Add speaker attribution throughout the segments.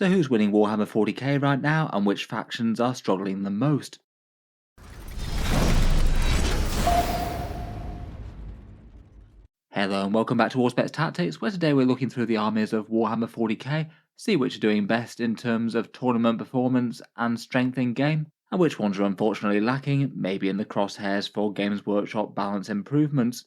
Speaker 1: So who's winning Warhammer 40K right now, and which factions are struggling the most? Hello and welcome back to Auspex Tactics, where today we're looking through the armies of Warhammer 40K, see which are doing best in terms of tournament performance and strength in game, and which ones are unfortunately lacking, maybe in the crosshairs for Games Workshop balance improvements.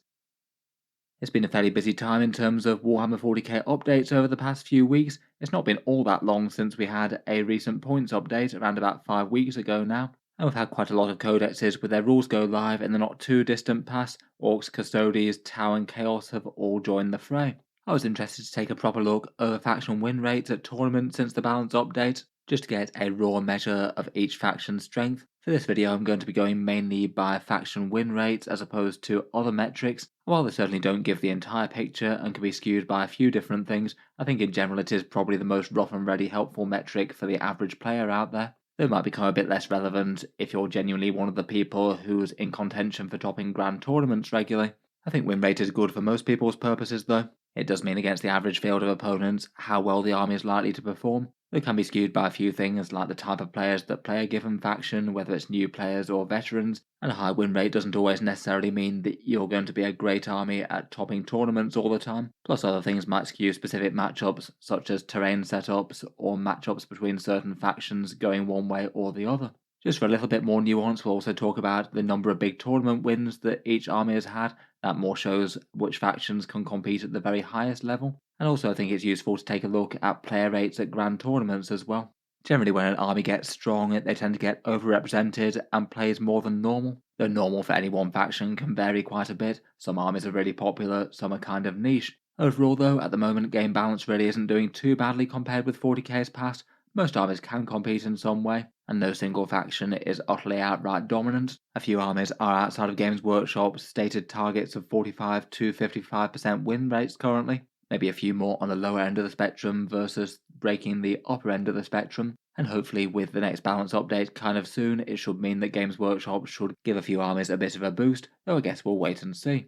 Speaker 1: It's been a fairly busy time in terms of Warhammer 40k updates over the past few weeks. It's not been all that long since we had a recent points update around about 5 weeks ago now, and we've had quite a lot of codexes with their rules go live in the not too distant past. Orks, Custodes, Tau and Chaos have all joined the fray. I was interested to take a proper look over faction win rates at tournaments since the balance update, just to get a raw measure of each faction's strength. For this video I'm going to be going mainly by faction win rates as opposed to other metrics. While they certainly don't give the entire picture and can be skewed by a few different things, I think in general it is probably the most rough and ready helpful metric for the average player out there. Though it might become a bit less relevant if you're genuinely one of the people who's in contention for topping grand tournaments regularly. I think win rate is good for most people's purposes though. It does mean against the average field of opponents how well the army is likely to perform. It can be skewed by a few things like the type of players that play a given faction, whether it's new players or veterans, and a high win rate doesn't always necessarily mean that you're going to be a great army at topping tournaments all the time. Plus other things might skew specific matchups, such as terrain setups or matchups between certain factions going one way or the other. Just for a little bit more nuance, we'll also talk about the number of big tournament wins that each army has had. That more shows which factions can compete at the very highest level. And also I think it's useful to take a look at player rates at grand tournaments as well. Generally when an army gets strong, they tend to get overrepresented and plays more than normal. Though normal for any one faction can vary quite a bit. Some armies are really popular, some are kind of niche. Overall though, at the moment game balance really isn't doing too badly compared with 40k's past. Most armies can compete in some way, and no single faction is utterly outright dominant. A few armies are outside of Games Workshop's stated targets of 45 to 55% win rates currently, maybe a few more on the lower end of the spectrum versus breaking the upper end of the spectrum, and hopefully with the next balance update kind of soon, it should mean that Games Workshop should give a few armies a bit of a boost, though I guess we'll wait and see.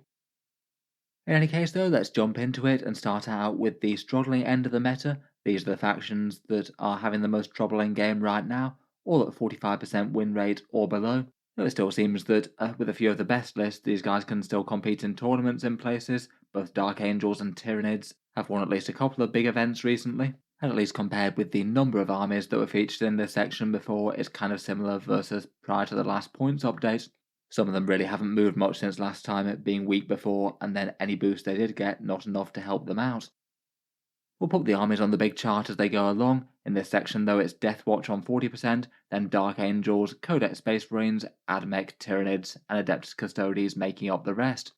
Speaker 1: In any case though, let's jump into it and start out with the struggling end of the meta. These are the factions that are having the most trouble in game right now, all at 45% win rate or below. Though it still seems that with a few of the best lists, these guys can still compete in tournaments in places. Both Dark Angels and Tyranids have won at least a couple of big events recently, and at least compared with the number of armies that were featured in this section before, it's kind of similar versus prior to the last points update. Some of them really haven't moved much since last time, it being week before, and then any boost they did get, not enough to help them out. We'll put the armies on the big chart as they go along. In this section though, it's Deathwatch on 40%, then Dark Angels, Codex Space Marines, Admech, Tyranids, and Adeptus Custodes making up the rest.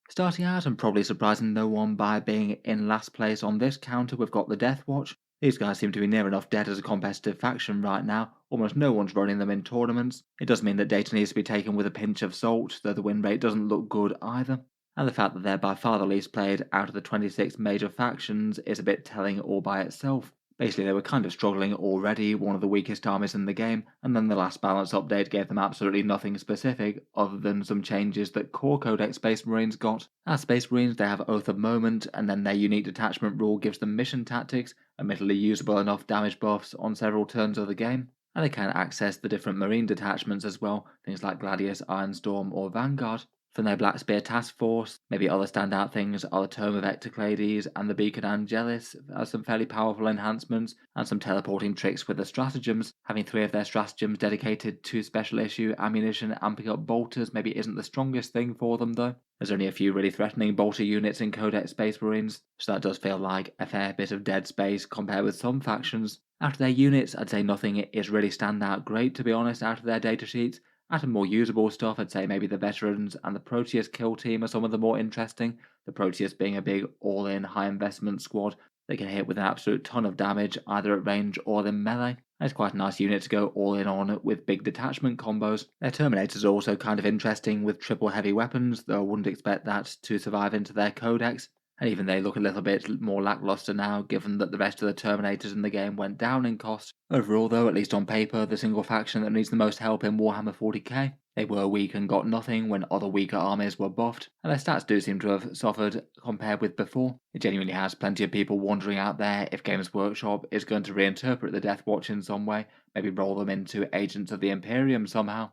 Speaker 1: Starting out, and probably surprising no one by being in last place on this counter, we've got the Deathwatch. These guys seem to be near enough dead as a competitive faction right now. Almost no one's running them in tournaments. It does mean that data needs to be taken with a pinch of salt, though the win rate doesn't look good either. And the fact that they're by far the least played out of the 26 major factions is a bit telling all by itself. Basically they were kind of struggling already, one of the weakest armies in the game, and then the last balance update gave them absolutely nothing specific other than some changes that core Codex Space Marines got. As Space Marines they have Oath of Moment, and then their unique detachment rule gives them mission tactics, admittedly usable enough damage buffs on several turns of the game, and they can access the different Marine detachments as well, things like Gladius, Ironstorm or Vanguard. From their Black Spear Task Force, maybe other standout things are the Tome of Ectoclades and the Beacon Angelis as some fairly powerful enhancements, and some teleporting tricks with the stratagems. Having 3 of their stratagems dedicated to special issue ammunition and pick up bolters maybe isn't the strongest thing for them though. There's only a few really threatening bolter units in Codex Space Marines, so that does feel like a fair bit of dead space compared with some factions. Out of their units, I'd say nothing is really stand out great to be honest out of their datasheets. Out of more usable stuff, I'd say maybe the Veterans and the Proteus kill team are some of the more interesting, the Proteus being a big all-in high investment squad that can hit with an absolute ton of damage either at range or in melee. And it's quite a nice unit to go all in on with big detachment combos. Their Terminators are also kind of interesting with triple heavy weapons, though I wouldn't expect that to survive into their codex. And even they look a little bit more lackluster now, given that the rest of the Terminators in the game went down in cost. Overall though, at least on paper, the single faction that needs the most help in Warhammer 40k They were weak and got nothing when other weaker armies were buffed, and their stats do seem to have suffered compared with before. It genuinely has plenty of people wondering out there if Games Workshop is going to reinterpret the Deathwatch in some way, maybe roll them into Agents of the Imperium somehow.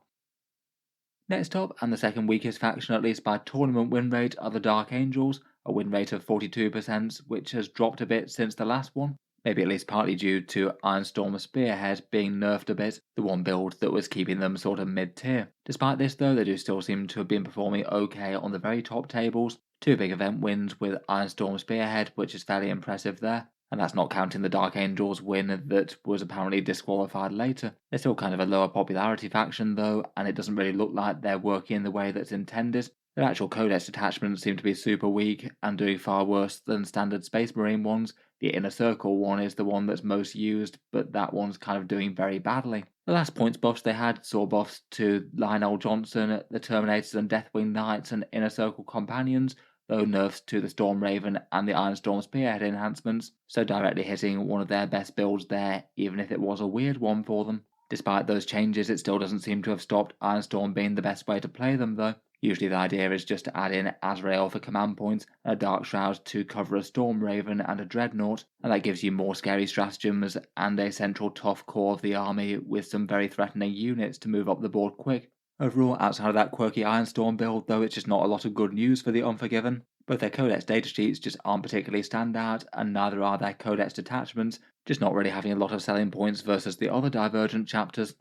Speaker 1: Next up, and the second weakest faction at least by tournament win rate, are the Dark Angels, a win rate of 42%, which has dropped a bit since the last one. Maybe at least partly due to Ironstorm Spearhead being nerfed a bit, the one build that was keeping them sort of mid-tier. Despite this though, they do still seem to have been performing okay on the very top tables. 2 big event wins with Ironstorm Spearhead, which is fairly impressive there. And that's not counting the Dark Angels win that was apparently disqualified later. They're still kind of a lower popularity faction though, and it doesn't really look like they're working in the way that's intended. Their actual codex detachments seem to be super weak and doing far worse than standard Space Marine ones. The Inner Circle one is the one that's most used, but that one's kind of doing very badly. The last points buffs they had saw buffs to Lionel Johnson, the Terminators and Deathwing Knights and Inner Circle Companions, though nerfs to the Storm Raven and the Ironstorm Spearhead enhancements, so directly hitting one of their best builds there, even if it was a weird one for them. Despite those changes, it still doesn't seem to have stopped Ironstorm being the best way to play them though. Usually the idea is just to add in Azrael for command points and a Dark Shroud to cover a Storm Raven and a Dreadnought, and that gives you more scary stratagems and a central tough core of the army with some very threatening units to move up the board quick. Overall, outside of that quirky Ironstorm build, though, it's just not a lot of good news for the Unforgiven. Both their Codex datasheets just aren't particularly standout, and neither are their Codex detachments, just not really having a lot of selling points versus the other Divergent chapters.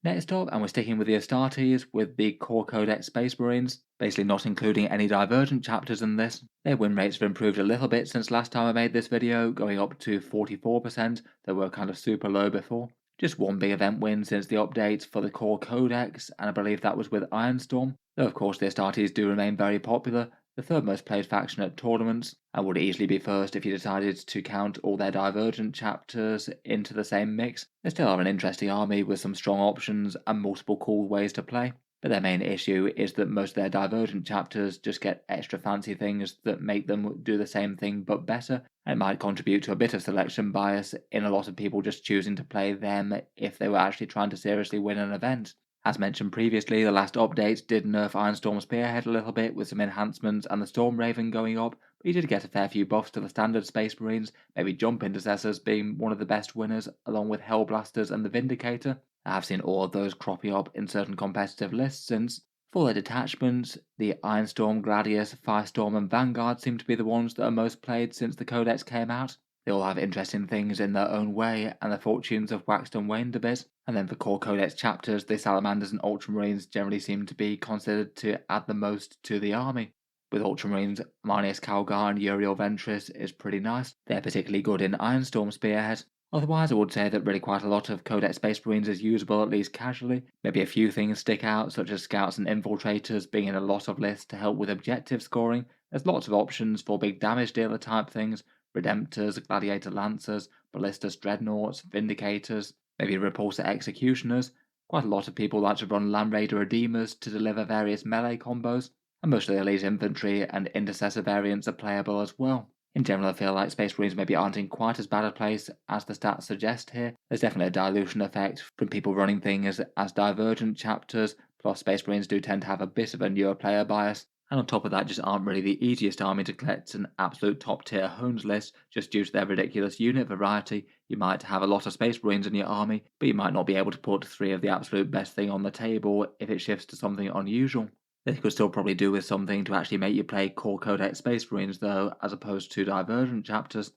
Speaker 1: Next up, and we're sticking with the Astartes, with the Core Codex Space Marines, basically not including any Divergent chapters in this. Their win rates have improved a little bit since last time I made this video, going up to 44%, they were kind of super low before. Just one big event win since the updates for the Core Codex, and I believe that was with Ironstorm, though of course the Astartes do remain very popular, the third most played faction at tournaments, and would easily be first if you decided to count all their Divergent chapters into the same mix. They still are an interesting army with some strong options and multiple cool ways to play, but their main issue is that most of their Divergent chapters just get extra fancy things that make them do the same thing but better, and it might contribute to a bit of selection bias in a lot of people just choosing to play them if they were actually trying to seriously win an event. As mentioned previously, the last update did nerf Ironstorm Spearhead a little bit with some enhancements and the Storm Raven going up, but you did get a fair few buffs to the standard Space Marines, maybe Jump Intercessors being one of the best winners, along with Hellblasters and the Vindicator. I have seen all of those cropping up in certain competitive lists since. For their detachments, the Ironstorm, Gladius, Firestorm and Vanguard seem to be the ones that are most played since the Codex came out. They all have interesting things in their own way, and their fortunes have waxed and waned a bit. And then for core codex chapters, the Salamanders and Ultramarines generally seem to be considered to add the most to the army. With Ultramarines, Marneus Calgar and Uriel Ventris is pretty nice. They're particularly good in Ironstorm Spearhead. Otherwise, I would say that really quite a lot of Codex Space Marines is usable at least casually. Maybe a few things stick out, such as Scouts and Infiltrators being in a lot of lists to help with objective scoring. There's lots of options for big damage dealer type things. Redemptors, Gladiator Lancers, Ballistas Dreadnoughts, Vindicators, maybe Repulsor Executioners. Quite a lot of people like to run Land Raider Redeemers to deliver various melee combos, and most of the Elite Infantry and Intercessor variants are playable as well. In general, I feel like Space Marines maybe aren't in quite as bad a place as the stats suggest here. There's definitely a dilution effect from people running things as Divergent chapters, plus Space Marines do tend to have a bit of a newer player bias, and on top of that just aren't really the easiest army to collect an absolute top tier Hones list just due to their ridiculous unit variety. You might have a lot of Space Marines in your army, but you might not be able to put 3 of the absolute best thing on the table if it shifts to something unusual. They could still probably do with something to actually make you play Core Codex Space Marines though, as opposed to Divergent chapters.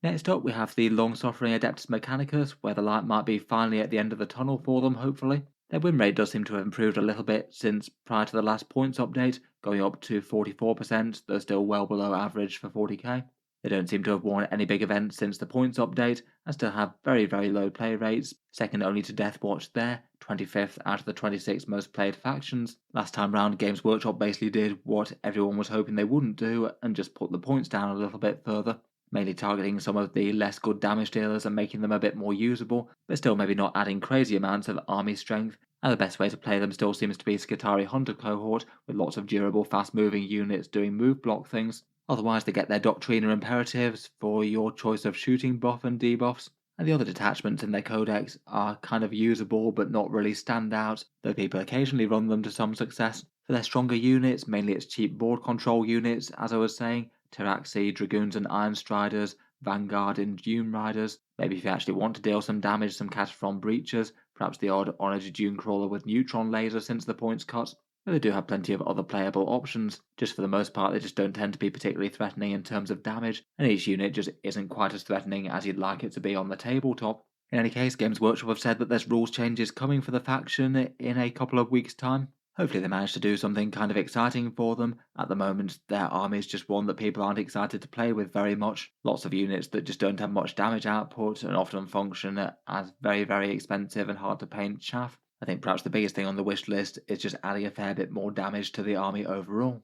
Speaker 1: Next up we have the long-suffering Adeptus Mechanicus, where the light might be finally at the end of the tunnel for them, hopefully. Their win rate does seem to have improved a little bit since prior to the last points update, going up to 44%, though still well below average for 40k. They don't seem to have won any big events since the points update, and still have very low play rates, second only to Deathwatch there, 25th out of the 26 most played factions. Last time round, Games Workshop basically did what everyone was hoping they wouldn't do, and just put the points down a little bit further, mainly targeting some of the less good damage dealers and making them a bit more usable, but still maybe not adding crazy amounts of army strength, and the best way to play them still seems to be Skitarii Hunter cohort, with lots of durable fast moving units doing move block things. Otherwise they get their Doctriner Imperatives for your choice of shooting buff and debuffs. and the other detachments in their codex are kind of usable but not really stand out, though people occasionally run them to some success. For their stronger units, mainly its cheap board control units, as I was saying, Taraxi, Dragoons and Iron Striders, Vanguard and Dune Riders. Maybe if you actually want to deal some damage, some Cataphrone Breachers, perhaps the odd Honoured Dune Crawler with Neutron Laser since the points cut. But they do have plenty of other playable options. Just for the most part, they just don't tend to be particularly threatening in terms of damage, and each unit just isn't quite as threatening as you'd like it to be on the tabletop. In any case, Games Workshop have said that there's rules changes coming for the faction in a couple of weeks' time. Hopefully they manage to do something kind of exciting for them. At the moment, their army is just one that people aren't excited to play with very much. Lots of units that just don't have much damage output and often function as very, very expensive and hard to paint chaff. I think perhaps the biggest thing on the wish list is just adding a fair bit more damage to the army overall.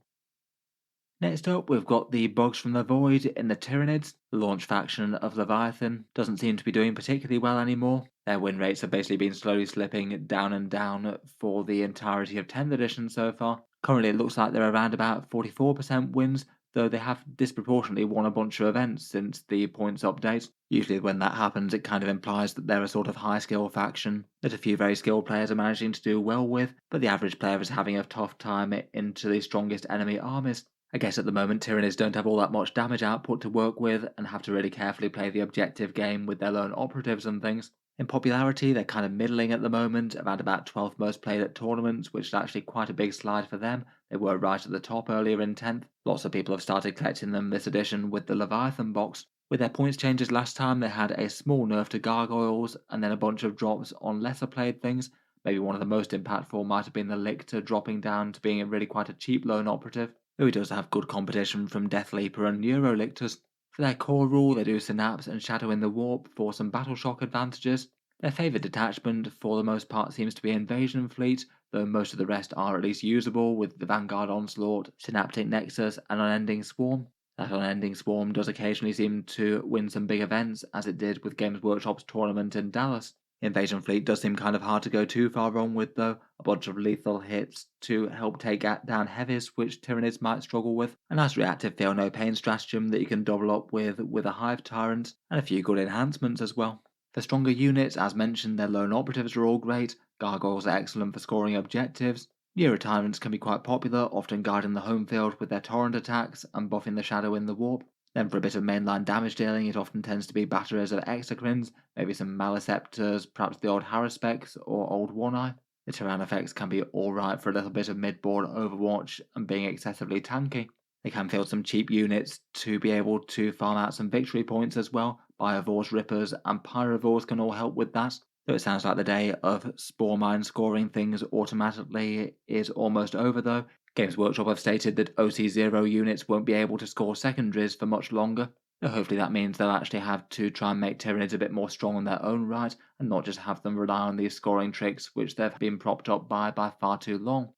Speaker 1: Next up, we've got the Bugs from the Void in the Tyranids. The launch faction of Leviathan doesn't seem to be doing particularly well anymore. Their win rates have basically been slowly slipping down and down for the entirety of 10th edition so far. Currently, it looks like they're around about 44% wins, though they have disproportionately won a bunch of events since the points update. Usually when that happens, it kind of implies that they're a sort of high-skill faction that a few very skilled players are managing to do well with, but the average player is having a tough time into the strongest enemy armies. I guess at the moment Tyranids don't have all that much damage output to work with and have to really carefully play the objective game with their lone operatives and things. In popularity, they're kind of middling at the moment, around about 12th most played at tournaments, which is actually quite a big slide for them. They were right at the top earlier in 10th. Lots of people have started collecting them this edition with the Leviathan box. With their points changes last time, they had a small nerf to gargoyles and then a bunch of drops on lesser played things. Maybe one of the most impactful might have been the Lictor dropping down to being really quite a cheap lone operative, though he does have good competition from Deathleaper and Neurolictors. For their core rule, they do Synapse and Shadow in the Warp for some Battle Shock advantages. Their favoured detachment, for the most part, seems to be Invasion Fleet, though most of the rest are at least usable, with the Vanguard Onslaught, Synaptic Nexus, and Unending Swarm. That Unending Swarm does occasionally seem to win some big events, as it did with Games Workshop's tournament in Dallas. Invasion Fleet does seem kind of hard to go too far wrong with, though. A bunch of lethal hits to help take down heavies, which Tyranids might struggle with. A nice reactive feel no pain stratagem that you can double up with a Hive Tyrant, and a few good enhancements as well. For stronger units, as mentioned, their lone operatives are all great. Gargoyles are excellent for scoring objectives. Neuro-Tyrants can be quite popular, often guarding the home field with their torrent attacks and buffing the Shadow in the Warp. Then for a bit of mainline damage dealing, it often tends to be batteries of Exocrines, maybe some Maleceptors, perhaps the old Haruspex or old One-Eye. The Tyrann effects can be alright for a little bit of mid-board overwatch and being excessively tanky. They can field some cheap units to be able to farm out some victory points as well. Biovores, Rippers, and Pyrovores can all help with that. Though it sounds like the day of Spore Mine scoring things automatically is almost over though. Games Workshop have stated that OC0 units won't be able to score secondaries for much longer, so hopefully that means they'll actually have to try and make Tyranids a bit more strong on their own right, and not just have them rely on these scoring tricks which they've been propped up by far too long.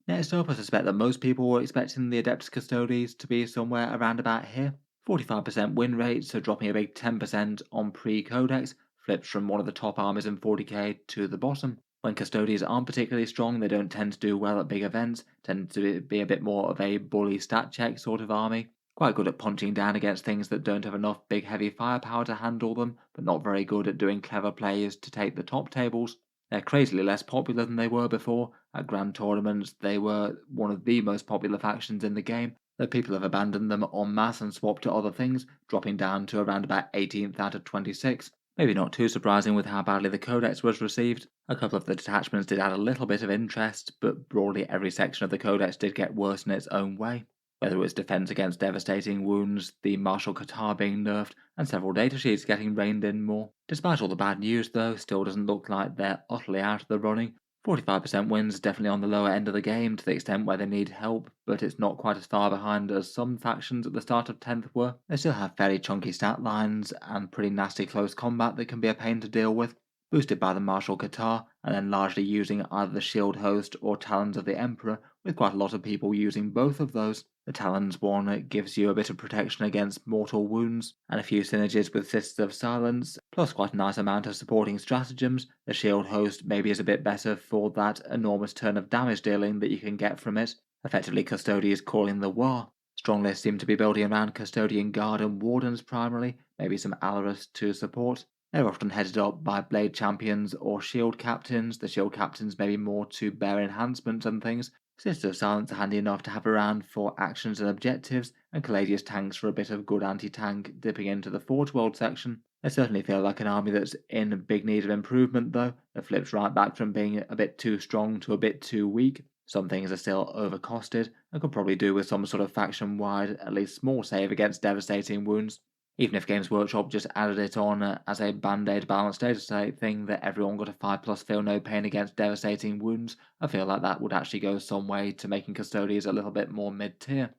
Speaker 1: Next up, I suspect that most people were expecting the Adeptus Custodes to be somewhere around about here. 45% win rate, so dropping a big 10% on pre-codex, flips from one of the top armies in 40k to the bottom. When Custodes aren't particularly strong, they don't tend to do well at big events, tend to be a bit more of a bully stat check sort of army. Quite good at punching down against things that don't have enough big heavy firepower to handle them, but not very good at doing clever plays to take the top tables. They're crazily less popular than they were before. At grand tournaments, they were one of the most popular factions in the game, though people have abandoned them en masse and swapped to other things, dropping down to around about 18th out of 26. Maybe not too surprising with how badly the Codex was received. A couple of the detachments did add a little bit of interest, but broadly every section of the Codex did get worse in its own way. Whether it was defense against devastating wounds, the Martial Qatar being nerfed, and several datasheets getting reined in more. Despite all the bad news though, still doesn't look like they're utterly out of the running. 45% wins definitely on the lower end of the game to the extent where they need help, but it's not quite as far behind as some factions at the start of 10th were. They still have fairly chunky stat lines and pretty nasty close combat that can be a pain to deal with, boosted by the Martial Qatar, and then largely using either the Shield Host or Talons of the Emperor, with quite a lot of people using both of those. The Talons one gives you a bit of protection against mortal wounds, and a few synergies with Sisters of Silence, plus quite a nice amount of supporting stratagems. The Shield Host maybe is a bit better for that enormous turn of damage dealing that you can get from it. Effectively, Custodes calling the war. Strong lists seem to be building around Custodian Guard and Wardens primarily, maybe some Alarus to support. They're often headed up by blade champions or shield captains. The shield captains maybe more to bear enhancements and things. Sisters of Silence are handy enough to have around for actions and objectives, and Caladius tanks for a bit of good anti-tank dipping into the Forge World section. They certainly feel like an army that's in big need of improvement though, that flips right back from being a bit too strong to a bit too weak. Some things are still overcosted, and could probably do with some sort of faction-wide, at least small save against devastating wounds. Even if Games Workshop just added it on as a band-aid balanced data state thing that everyone got a 5+ feel no pain against devastating wounds, I feel like that would actually go some way to making Custodes a little bit more mid-tier.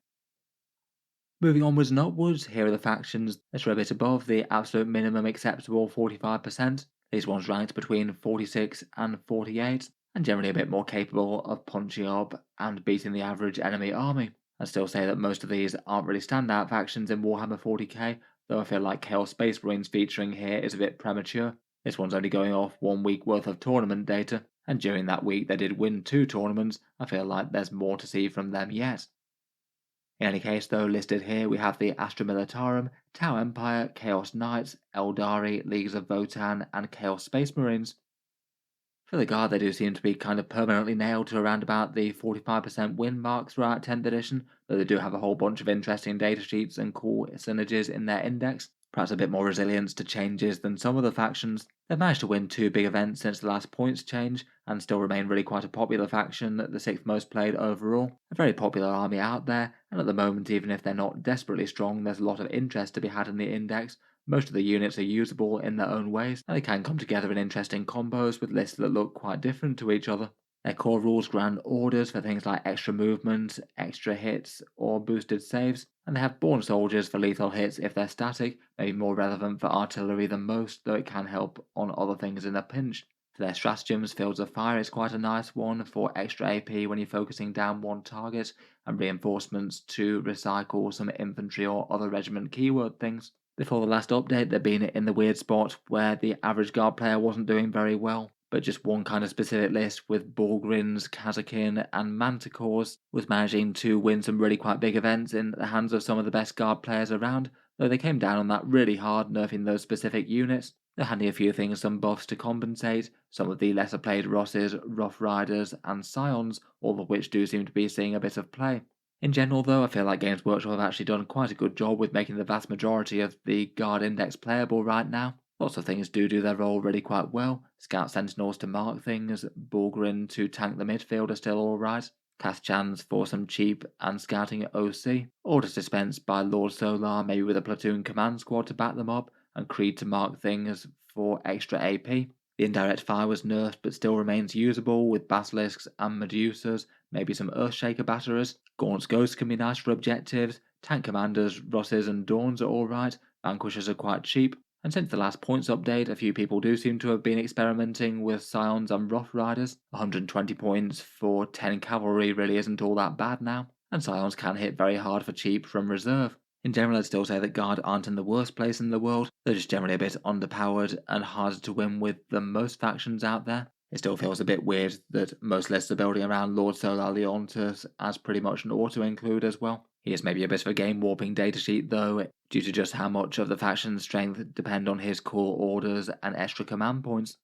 Speaker 1: Moving onwards and upwards, here are the factions that are a bit above the absolute minimum acceptable 45%. These ones ranked between 46 and 48, and generally a bit more capable of punching up and beating the average enemy army. I'd still say that most of these aren't really standout factions in Warhammer 40k, though I feel like Chaos Space Marines featuring here is a bit premature. This one's only going off 1 week worth of tournament data, and during that week they did win 2 tournaments. I feel like there's more to see from them yet. In any case, though, listed here we have the Astra Militarum, Tau Empire, Chaos Knights, Aeldari, Leagues of Votann, and Chaos Space Marines. For the Guard, they do seem to be kind of permanently nailed to around about the 45% win mark throughout 10th edition, though they do have a whole bunch of interesting data sheets and cool synergies in their index. Perhaps a bit more resilience to changes than some other factions. They've managed to win 2 big events since the last points change, and still remain really quite a popular faction, the 6th most played overall. A very popular army out there, and at the moment, even if they're not desperately strong, there's a lot of interest to be had in the index. Most of the units are usable in their own ways, and they can come together in interesting combos with lists that look quite different to each other. Their core rules grant orders for things like extra movement, extra hits, or boosted saves, and they have born soldiers for lethal hits if they're static, maybe more relevant for artillery than most, though it can help on other things in a pinch. For their stratagems, Fields of Fire is quite a nice one for extra AP when you're focusing down one target, and reinforcements to recycle some infantry or other regiment keyword things. Before the last update, they'd been in the weird spot where the average guard player wasn't doing very well, but just one kind of specific list with Borgrins, Kazakin, and Manticores was managing to win some really quite big events in the hands of some of the best guard players around, though they came down on that really hard, nerfing those specific units. They're handing a few things some buffs to compensate, some of the lesser played Rosses, Rough Riders, and Scions, all of which do seem to be seeing a bit of play. In general, though, I feel like Games Workshop have actually done quite a good job with making the vast majority of the Guard Index playable right now. Lots of things do their role really quite well. Scout Sentinels to mark things, Bulgarin to tank the midfield are still alright, Kathchans for some cheap and scouting at OC, orders dispensed by Lord Solar maybe with a platoon command squad to back them up, and Creed to mark things for extra AP. The indirect fire was nerfed but still remains usable with Basilisks and Medusas, maybe some Earthshaker batteries. Gaunt's Ghosts can be nice for objectives, Tank Commanders, Rosses and Dawns are alright, Vanquishers are quite cheap, and since the last points update, a few people do seem to have been experimenting with Scions and Rough Riders. 120 points for 10 cavalry really isn't all that bad now, and Scions can hit very hard for cheap from reserve. In general, I'd still say that Guard aren't in the worst place in the world, they're just generally a bit underpowered and harder to win with than most factions out there. It still feels a bit weird that most lists are building around Lord Solar Leontus as pretty much an auto-include as well. He is maybe a bit of a game-warping datasheet though, due to just how much of the faction's strength depend on his core orders and extra command points.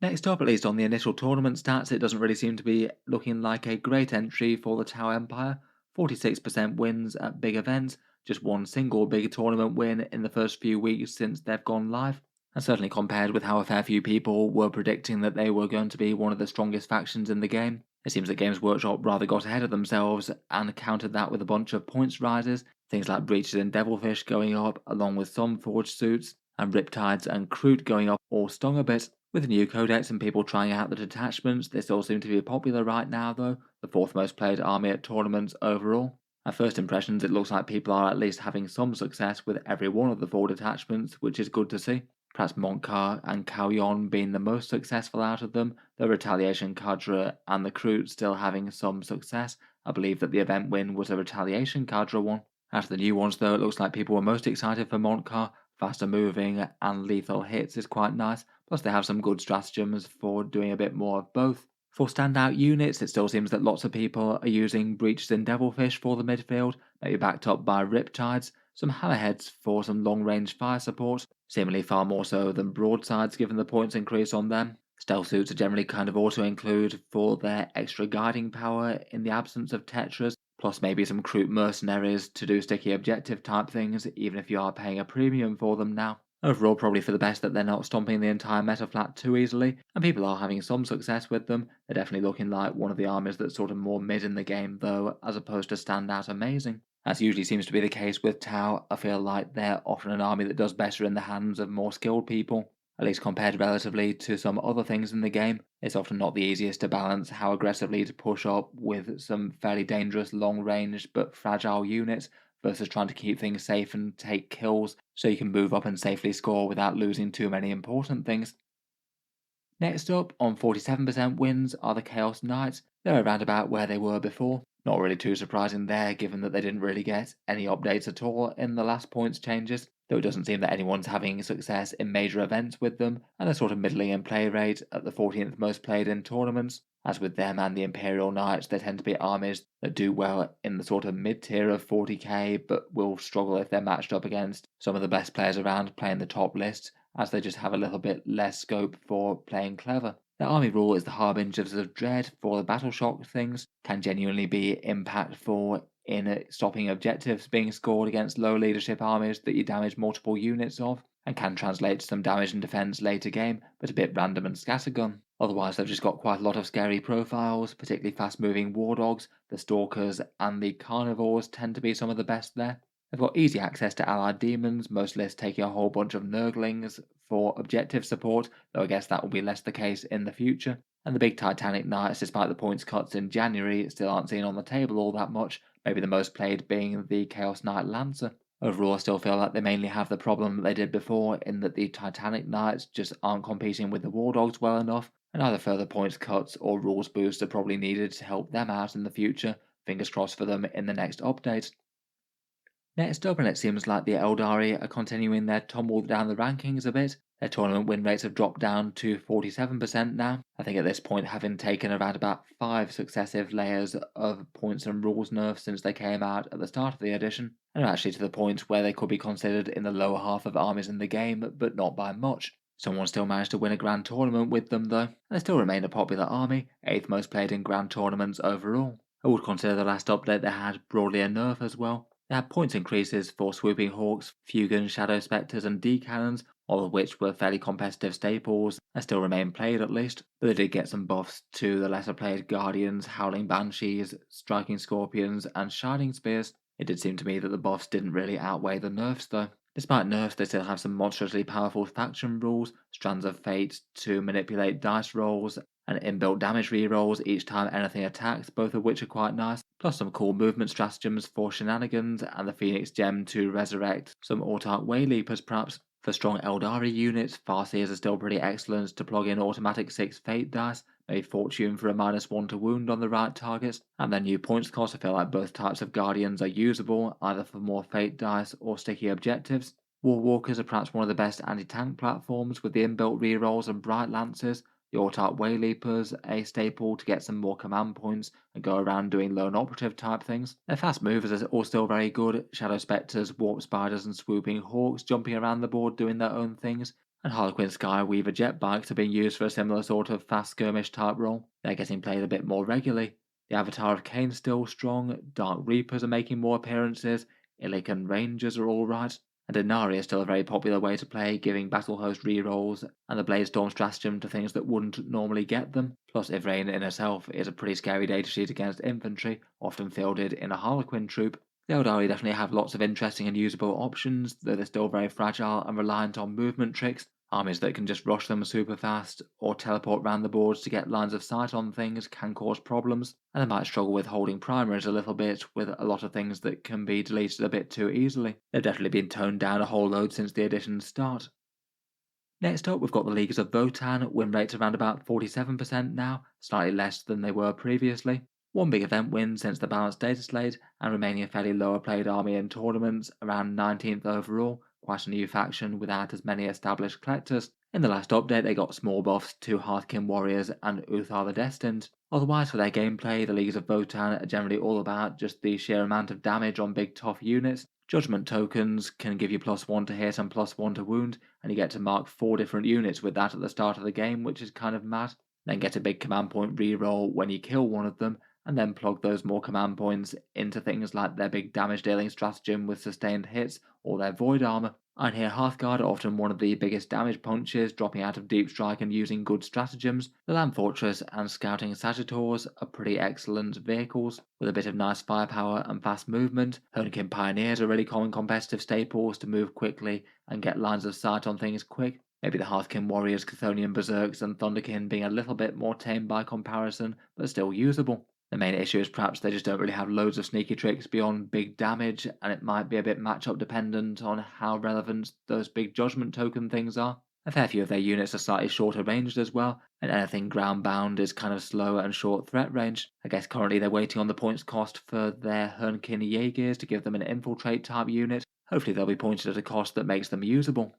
Speaker 1: Next up, at least on the initial tournament stats, it doesn't really seem to be looking like a great entry for the Tau Empire. 46% wins at big events, just one single big tournament win in the first few weeks since they've gone live. And certainly compared with how a fair few people were predicting that they were going to be one of the strongest factions in the game, it seems that Games Workshop rather got ahead of themselves and countered that with a bunch of points rises, things like Breaches and Devilfish going up, along with some Forged Suits, and Riptides and Kroot going up all stung a bit. With the new codex and people trying out the detachments, they still seem to be popular right now though, the 4th most played army at tournaments overall. At first impressions, it looks like people are at least having some success with every one of the 4 detachments, which is good to see. Perhaps Montcar and Kauyon being the most successful out of them, the Retaliation Cadre and the Kroot still having some success. I believe that the event win was a Retaliation Cadre one. Out of the new ones though, it looks like people were most excited for Montcar. Faster moving and lethal hits is quite nice, plus they have some good stratagems for doing a bit more of both. For standout units, it still seems that lots of people are using Breaches and Devilfish for the midfield, maybe backed up by Riptides. some hammerheads for some long-range fire support, seemingly far more so than broadsides given the points increase on them. Stealth suits are generally kind of auto-include for their extra guiding power in the absence of Tetras, plus maybe some croup mercenaries to do sticky objective type things, even if you are paying a premium for them now. Overall, probably for the best that they're not stomping the entire meta flat too easily, and people are having some success with them. They're definitely looking like one of the armies that's sort of more mid in the game, though, as opposed to stand out amazing. As usually seems to be the case with Tau, I feel like they're often an army that does better in the hands of more skilled people, at least compared relatively to some other things in the game. It's often not the easiest to balance how aggressively to push up with some fairly dangerous long range but fragile units versus trying to keep things safe and take kills so you can move up and safely score without losing too many important things. Next up, on 47% wins, are the Chaos Knights. They're around about where they were before. Not really too surprising there, given that they didn't really get any updates at all in the last points changes, though it doesn't seem that anyone's having success in major events with them, and they're sort of middling in play rate at the 14th most played in tournaments. As with them and the Imperial Knights, they tend to be armies that do well in the sort of mid-tier of 40k, but will struggle if they're matched up against some of the best players around playing the top lists, as they just have a little bit less scope for playing clever. The army rule is the harbingers of dread for the battle shock things, can genuinely be impactful in stopping objectives being scored against low leadership armies that you damage multiple units of, and can translate to some damage and defense later game, but a bit random and scattergun. Otherwise, they've just got quite a lot of scary profiles, particularly fast moving war dogs, the stalkers, and the carnivores tend to be some of the best there. They've got easy access to allied demons, most lists taking a whole bunch of Nurglings for objective support, though I guess that will be less the case in the future. And the big Titanic Knights, despite the points cuts in January, still aren't seen on the table all that much, maybe the most played being the Chaos Knight Lancer. Overall, I still feel like they mainly have the problem that they did before, in that the Titanic Knights just aren't competing with the War Dogs well enough, and either further points cuts or rules boosts are probably needed to help them out in the future. Fingers crossed for them in the next update. Next up, and it seems like the Aeldari are continuing their tumble down the rankings a bit. Their tournament win rates have dropped down to 47% now. I think at this point, having taken around about 5 successive layers of points and rules nerfs since they came out at the start of the edition, and are actually to the point where they could be considered in the lower half of armies in the game, but not by much. Someone still managed to win a grand tournament with them though, and they still remain a popular army, 8th most played in grand tournaments overall. I would consider the last update they had broadly a nerf as well. They had points increases for Swooping Hawks, Fugan, Shadow Spectres, and D-Cannons, all of which were fairly competitive staples and still remain played at least, but they did get some buffs to the lesser played Guardians, Howling Banshees, Striking Scorpions, and Shining Spears. It did seem to me that the buffs didn't really outweigh the nerfs though. Despite nerfs, they still have some monstrously powerful faction rules, Strands of Fate to manipulate dice rolls, and inbuilt damage rerolls each time anything attacks, both of which are quite nice, plus some cool movement stratagems for shenanigans, and the Phoenix Gem to resurrect some autarch Wayleapers perhaps. For strong Aeldari units, Farseers are still pretty excellent to plug in automatic 6 Fate dice, maybe Fortune for a -1 to wound on the right targets, and their new points cost I feel like both types of Guardians are usable, either for more Fate dice or sticky objectives. Warwalkers are perhaps one of the best anti-tank platforms with the inbuilt rerolls and Bright Lancers, the autarch Wayleapers, a staple to get some more command points and go around doing lone operative type things. Their fast movers are all still very good, Shadow Spectres, Warp Spiders and Swooping Hawks jumping around the board doing their own things, and Harlequin Skyweaver jet bikes are being used for a similar sort of fast skirmish type role. They're getting played a bit more regularly. The Avatar of Kane's still strong, Dark Reapers are making more appearances, Illic and Rangers are alright, and Inari is still a very popular way to play, giving battle host rerolls and the Bladestorm stratagem to things that wouldn't normally get them. Plus, Ivrain in herself is a pretty scary datasheet against infantry, often fielded in a Harlequin troop. The Aeldari definitely have lots of interesting and usable options, though they're still very fragile and reliant on movement tricks. Armies that can just rush them super fast or teleport round the boards to get lines of sight on things can cause problems, and they might struggle with holding primaries a little bit with a lot of things that can be deleted a bit too easily. They've definitely been toned down a whole load since the edition's start. Next up, we've got the Leaguers of Votann, win rates around about 47% now, slightly less than they were previously. One big event win since the balanced data slate, and remaining a fairly lower played army in tournaments, around 19th overall, quite a new faction without as many established collectors. In the last update, they got small buffs to Hearthkin Warriors and Uthar the Destined. Otherwise, for their gameplay, the leagues of Votann are generally all about just the sheer amount of damage on big tough units. Judgment tokens can give you +1 to hit and +1 to wound, and you get to mark 4 different units with that at the start of the game, which is kind of mad. Then get a big command point reroll when you kill one of them, and then plug those more command points into things like their big damage dealing stratagem with sustained hits or their void armor. And here Hearthguard are often one of the biggest damage punches, dropping out of deep strike and using good stratagems. The Land Fortress and Scouting Sagittars are pretty excellent vehicles, with a bit of nice firepower and fast movement. Hurricane Pioneers are really common competitive staples to move quickly and get lines of sight on things quick. Maybe the Hearthkin Warriors, Chthonian Berserks, and Thunderkin being a little bit more tame by comparison, but still usable. The main issue is perhaps they just don't really have loads of sneaky tricks beyond big damage, and it might be a bit matchup dependent on how relevant those big judgment token things are. A fair few of their units are slightly shorter ranged as well, and anything ground bound is kind of slower and short threat range. I guess currently they're waiting on the points cost for their Hernkin Jaegers to give them an infiltrate type unit. Hopefully they'll be pointed at a cost that makes them usable.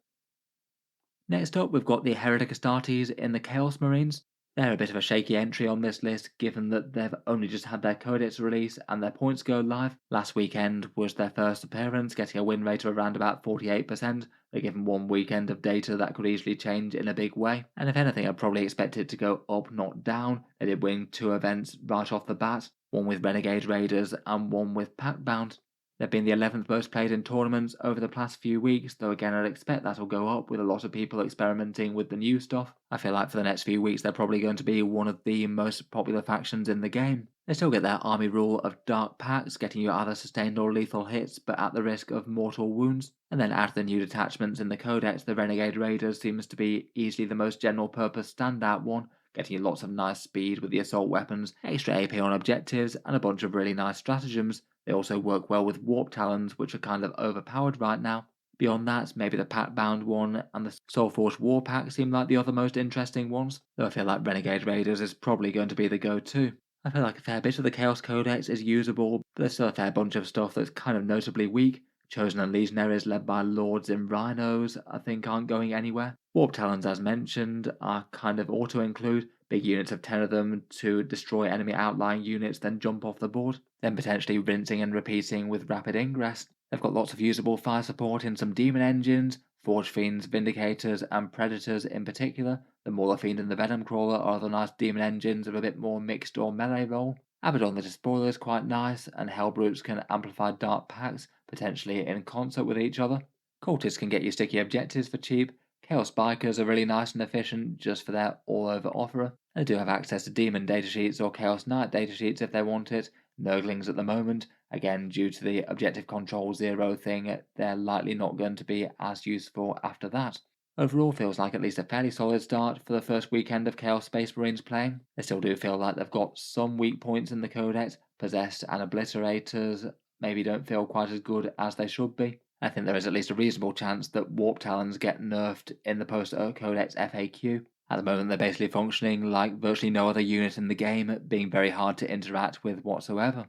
Speaker 1: Next up, we've got the Heretic Astartes in the Chaos Marines. They're a bit of a shaky entry on this list, given that they've only just had their codex release and their points go live. Last weekend was their first appearance, getting a win rate of around about 48%. They're given one weekend of data that could easily change in a big way, and if anything, I'd probably expect it to go up, not down. They did win 2 events right off the bat, one with Renegade Raiders and one with Packbound. They've been the 11th most played in tournaments over the past few weeks, though again I'd expect that'll go up with a lot of people experimenting with the new stuff. I feel like for the next few weeks they're probably going to be one of the most popular factions in the game. They still get their army rule of dark packs, getting you either sustained or lethal hits, but at the risk of mortal wounds. And then out of the new detachments in the Codex, the Renegade Raiders seems to be easily the most general purpose standout one, getting you lots of nice speed with the assault weapons, extra AP on objectives, and a bunch of really nice stratagems. They also work well with Warp Talons, which are kind of overpowered right now. Beyond that, maybe the Pack-bound one and the Soulforged War Pack seem like the other most interesting ones, though I feel like Renegade Raiders is probably going to be the go-to. I feel like a fair bit of the Chaos Codex is usable, but there's still a fair bunch of stuff that's kind of notably weak. Chosen and Legionaries led by Lords in Rhinos I think aren't going anywhere. Warp Talons, as mentioned, are kind of auto-include, big units of 10 of them to destroy enemy outlying units, then jump off the board, then potentially rinsing and repeating with rapid ingress. They've got lots of usable fire support in some demon engines, Forge Fiends, Vindicators, and Predators in particular. The Mauler Fiend and the Venom Crawler are the nice demon engines of a bit more mixed or melee role. Abaddon the Despoiler is quite nice, and Hellbrutes can amplify dark packs, potentially in concert with each other. Cultists can get you sticky objectives for cheap. Chaos Bikers are really nice and efficient just for their all-over offerer. They do have access to Demon datasheets or Chaos Knight datasheets if they want it. Nurglings at the moment, again due to the Objective Control 0 thing, they're likely not going to be as useful after that. Overall, feels like at least a fairly solid start for the first weekend of Chaos Space Marines playing. They still do feel like they've got some weak points in the Codex. Possessed and Obliterators maybe don't feel quite as good as they should be. I think there is at least a reasonable chance that Warp Talons get nerfed in the post-Codex FAQ. At the moment, they're basically functioning like virtually no other unit in the game, being very hard to interact with whatsoever.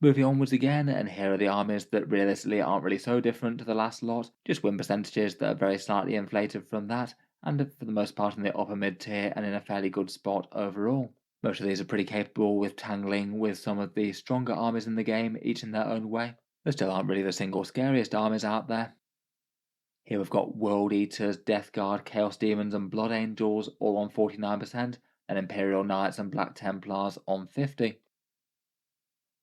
Speaker 1: Moving onwards again, and here are the armies that realistically aren't really so different to the last lot, just win percentages that are very slightly inflated from that, and for the most part in the upper mid tier and in a fairly good spot overall. Most of these are pretty capable with tangling with some of the stronger armies in the game, each in their own way. There still aren't really the single scariest armies out there. Here we've got World Eaters, Death Guard, Chaos Demons and Blood Angels all on 49%, and Imperial Knights and Black Templars on 50%.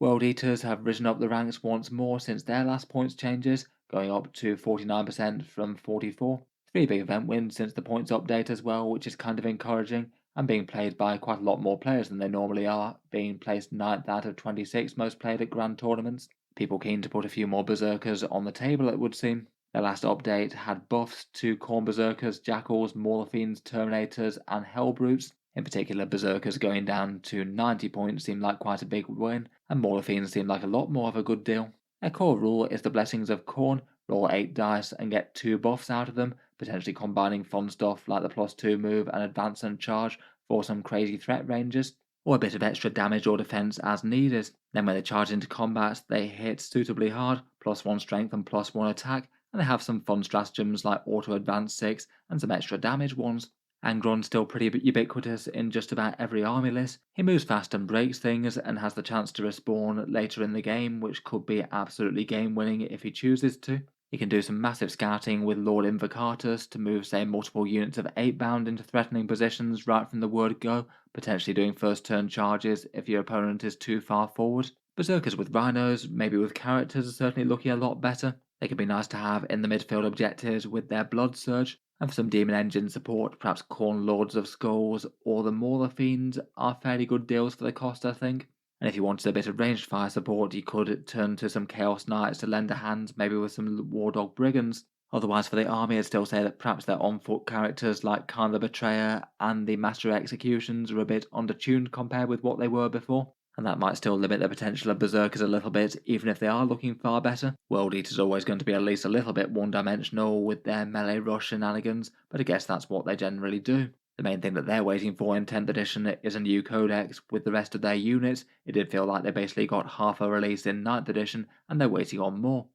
Speaker 1: World Eaters have risen up the ranks once more since their last points changes, going up to 49% from 44%. 3 big event wins since the points update as well, which is kind of encouraging, and being played by quite a lot more players than they normally are, being placed 9th out of 26 most played at grand tournaments. People keen to put a few more Berserkers on the table, it would seem. Their last update had buffs to Khorne Berserkers, Jackals, Mauler Fiends, Terminators, and Hellbrutes. In particular, Berserkers going down to 90 points seemed like quite a big win, and Mauler Fiends seemed like a lot more of a good deal. Their core rule is the Blessings of Khorne, roll 8 dice and get 2 buffs out of them, potentially combining fun stuff like the +2 move and advance and charge for some crazy threat ranges, or a bit of extra damage or defense as needed. Then when they charge into combat, they hit suitably hard, +1 strength and +1 attack, and they have some fun stratagems like auto advance 6 and some extra damage ones. Angron's still pretty ubiquitous in just about every army list. He moves fast and breaks things, and has the chance to respawn later in the game, which could be absolutely game winning if he chooses to. He can do some massive scouting with Lord Invocatus to move, say, multiple units of 8 bound into threatening positions right from the word go, potentially doing first turn charges if your opponent is too far forward. Berserkers with rhinos, maybe with characters, are certainly looking a lot better. They could be nice to have in the midfield objectives with their Blood Surge, and for some Demon Engine support, perhaps Khorne Lords of Skulls or the Mauler Fiends are fairly good deals for the cost, I think. And if you wanted a bit of ranged fire support, you could turn to some Chaos Knights to lend a hand, maybe with some War Dog Brigands. Otherwise, for the army, I'd still say that perhaps their on-foot characters like Khan the Betrayer and the Master Executions are a bit undertuned compared with what they were before, and that might still limit the potential of Berserkers a little bit, even if they are looking far better. World Eater's always going to be at least a little bit one-dimensional with their melee rush shenanigans, but I guess that's what they generally do. The main thing that they're waiting for in 10th edition is a new codex with the rest of their units. It did feel like they basically got half a release in 9th edition, and they're waiting on more.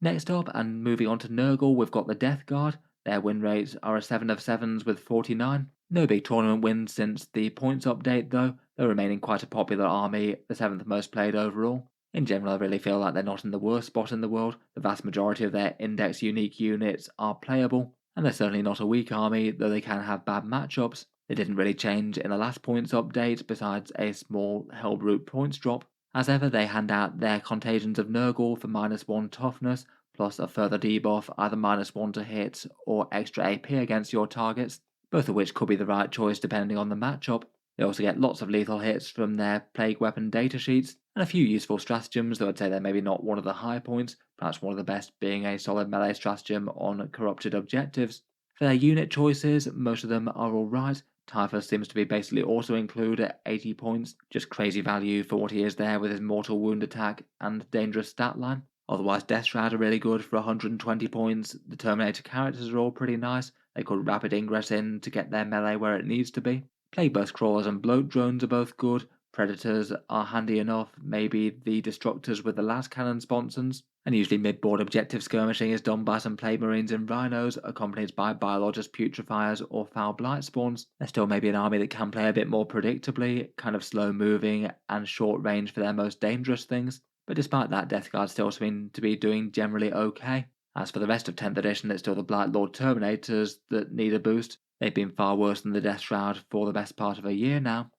Speaker 1: Next up, and moving on to Nurgle, we've got the Death Guard. Their win rates are a 7 of 7s with 49. No big tournament wins since the points update though, they're remaining quite a popular army, the 7th most played overall. In general, I really feel like they're not in the worst spot in the world. The vast majority of their index unique units are playable, and they're certainly not a weak army, though they can have bad matchups. They didn't really change in the last points update, besides a small Hellbrute points drop. As ever, they hand out their Contagions of Nurgle for -1 toughness, plus a further debuff, either -1 to hit or extra AP against your targets, both of which could be the right choice depending on the matchup. They also get lots of lethal hits from their Plague Weapon datasheets, and a few useful stratagems, though I'd say they're maybe not one of the high points, perhaps one of the best being a solid melee stratagem on corrupted objectives. For their unit choices, most of them are alright. Typhus seems to be basically also included at 80 points, just crazy value for what he is there with his mortal wound attack and dangerous stat line. Otherwise, Death Shroud are really good for 120 points. The Terminator characters are all pretty nice. They could rapid ingress in to get their melee where it needs to be. Plague Burst Crawlers and Bloat Drones are both good. Predators are handy enough, maybe the Destructors with the last cannon sponsons, and usually mid-board objective skirmishing is done by some Plague Marines and Rhinos, accompanied by Biologist Putrefiers or Foul Blight Spawns. There's still maybe an army that can play a bit more predictably, kind of slow moving and short range for their most dangerous things, but despite that, Death Guard still seem to be doing generally okay. As for the rest of 10th edition, it's still the Blight Lord Terminators that need a boost. They've been far worse than the Death Shroud for the best part of a year now.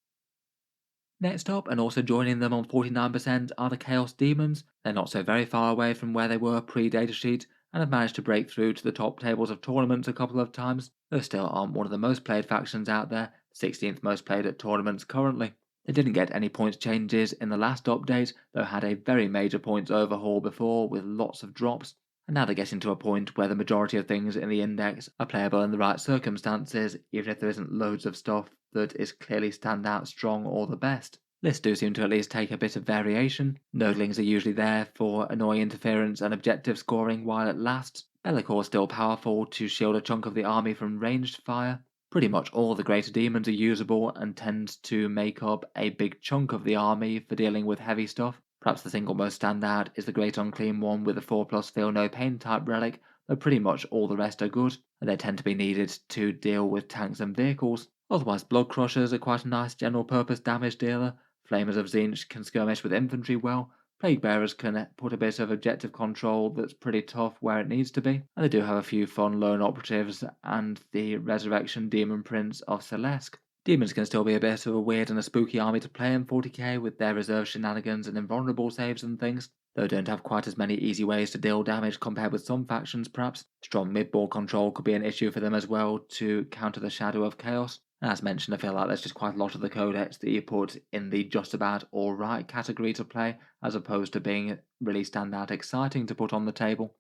Speaker 1: Next up, and also joining them on 49%, are the Chaos Demons. They're not so very far away from where they were pre-datasheet, and have managed to break through to the top tables of tournaments a couple of times, though still aren't one of the most played factions out there, 16th most played at tournaments currently. They didn't get any points changes in the last update, though had a very major points overhaul before with lots of drops, and now they're getting to a point where the majority of things in the index are playable in the right circumstances, even if there isn't loads of stuff that is clearly stand out strong or the best. Lists do seem to at least take a bit of variation. Nodlings are usually there for annoying interference and objective scoring while it lasts. Bellicor's still powerful to shield a chunk of the army from ranged fire. Pretty much all the greater demons are usable and tend to make up a big chunk of the army for dealing with heavy stuff. Perhaps the single most standout is the Great Unclean One with the 4+ Feel No Pain type relic, but pretty much all the rest are good, and they tend to be needed to deal with tanks and vehicles. Otherwise, Blood Crushers are quite a nice general purpose damage dealer. Flamers of Tzeentch can skirmish with infantry well. Plague Bearers can put a bit of objective control that's pretty tough where it needs to be, and they do have a few fun lone operatives and the Resurrection Demon Prince of Celeste. Demons can still be a bit of a weird and a spooky army to play in 40k with their reserve shenanigans and invulnerable saves and things, though don't have quite as many easy ways to deal damage compared with some factions perhaps. Strong mid-board control could be an issue for them as well to counter the Shadow of Chaos. And as mentioned, I feel like there's just quite a lot of the codex that you put in the just about alright category to play, as opposed to being really standout exciting to put on the table.